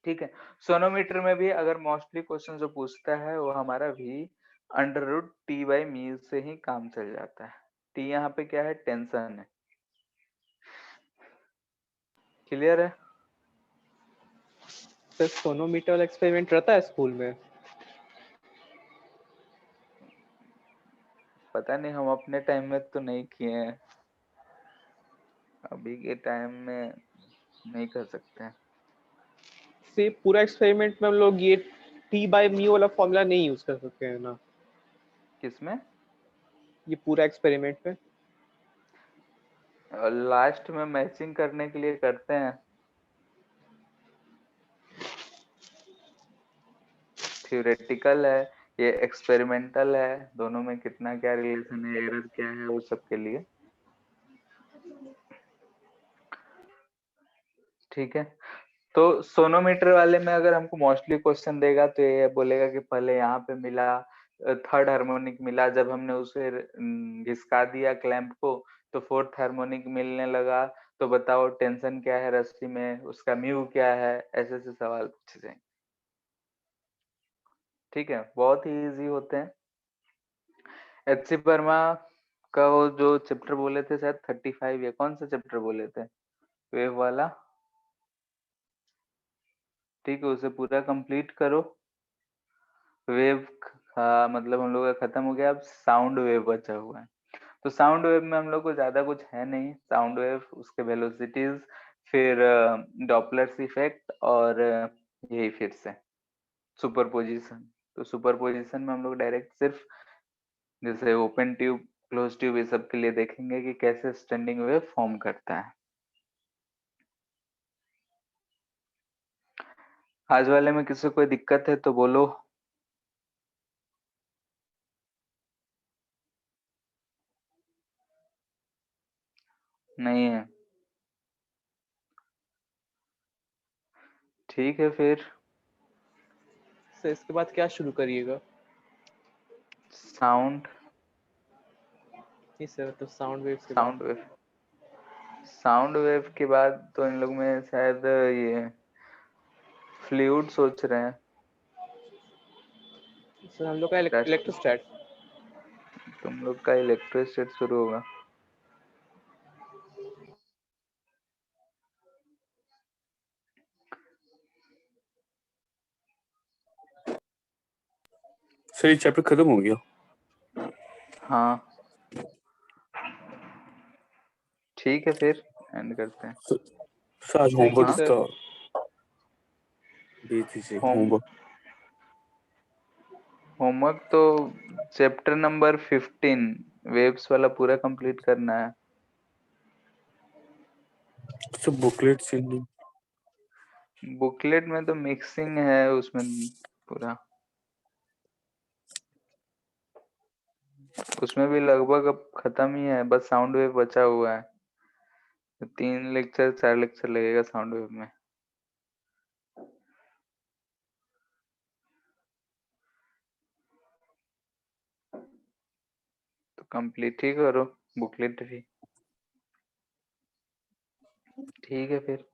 ठीक है, सोनोमीटर में भी अगर मोस्टली क्वेश्चन जो पूछता है वो हमारा v under root t by mu से ही काम चल जाता है। टी यहाँ पे क्या है, टेंशन है। क्लियर है? सर सोनोमीटर वाला एक्सपेरिमेंट रहता है स्कूल में? पता नहीं, हम अपने टाइम में तो नहीं किए हैं, अभी के टाइम में नहीं कर सकते हैं। से पूरा एक्सपेरिमेंट में हम लोग ये टी बाय म्यू वाला फॉर्मूला नहीं यूज कर सकते हैं ना? किसमें? ये पूरा एक्सपेरिमेंट में लास्ट में मैचिंग करने के लिए करते हैं। थ्योरेटिकल है, ये एक्सपेरिमेंटल है, दोनों में कितना क्या रिलेशन है, एरर क्या है, वो सब के लिए। ठीक है, तो सोनोमीटर वाले में अगर हमको मोस्टली क्वेश्चन देगा तो ये बोलेगा कि पहले यहाँ पे मिला, थर्ड हार्मोनिक मिला, जब हमने उसे घिसका दिया क्लैंप को तो फोर्थ हार्मोनिक मिलने लगा, तो बताओ टेंशन क्या है रस्सी में, उसका म्यू क्या है, ऐसे ऐसे सवाल पूछे जाएंगे। ठीक है, बहुत ही इजी होते हैं। एच.सी. वर्मा का वो जो चैप्टर बोले थे शायद 35, या कौन सा चैप्टर बोले थे, वेव वाला, ठीक है, उसे पूरा कंप्लीट करो। वेव मतलब हम लोग का खत्म हो गया, अब साउंड वेव बचा हुआ है। तो साउंड वेव में हम लोग को ज्यादा कुछ है नहीं, साउंड वेव, उसके वेलोसिटीज, फिर डॉपलर्स इफेक्ट, और यही फिर से सुपरपोजिशन। तो सुपरपोजिशन में हम लोग डायरेक्ट सिर्फ जैसे ओपन ट्यूब, क्लोज ट्यूब, ये सब के लिए देखेंगे कि कैसे स्टैंडिंग वेव फॉर्म करता है। आज वाले में किसी को कोई दिक्कत है तो बोलो। नहीं है? ठीक है फिर। सर इसके बाद क्या शुरू करिएगा? साउंड, नहीं सर, तो साउंड वेव्स के बाद साउंड वेव, साउंड वेव के बाद तो इन लोग में शायद ये फ्लूइड सोच रहे हैं। सर हम लोग का इलेक्ट्रोस्टैट। तुम लोग का इलेक्ट्रोस्टैट शुरू होगा। सर ये चैप्टर खत्म हो गया? हाँ ठीक है, फिर एंड करते हैं। सर आज थैंक यू होमवर्क सर। इसका भेज दीजिए, होमवर्क। होमवर्क तो चैप्टर नंबर 15 वेव्स वाला पूरा कंप्लीट करना है। सब बुकलेट से नहीं? बुकलेट में तो मिक्सिंग है उसमें पूरा, उसमें भी लगभग अब खत्म ही है, बस साउंड वेव बचा हुआ है। तो 3 लेक्चर 4 लेक्चर लगेगा साउंड वेव में। तो कंप्लीट ही करो बुकलेट भी। ठीक है फिर।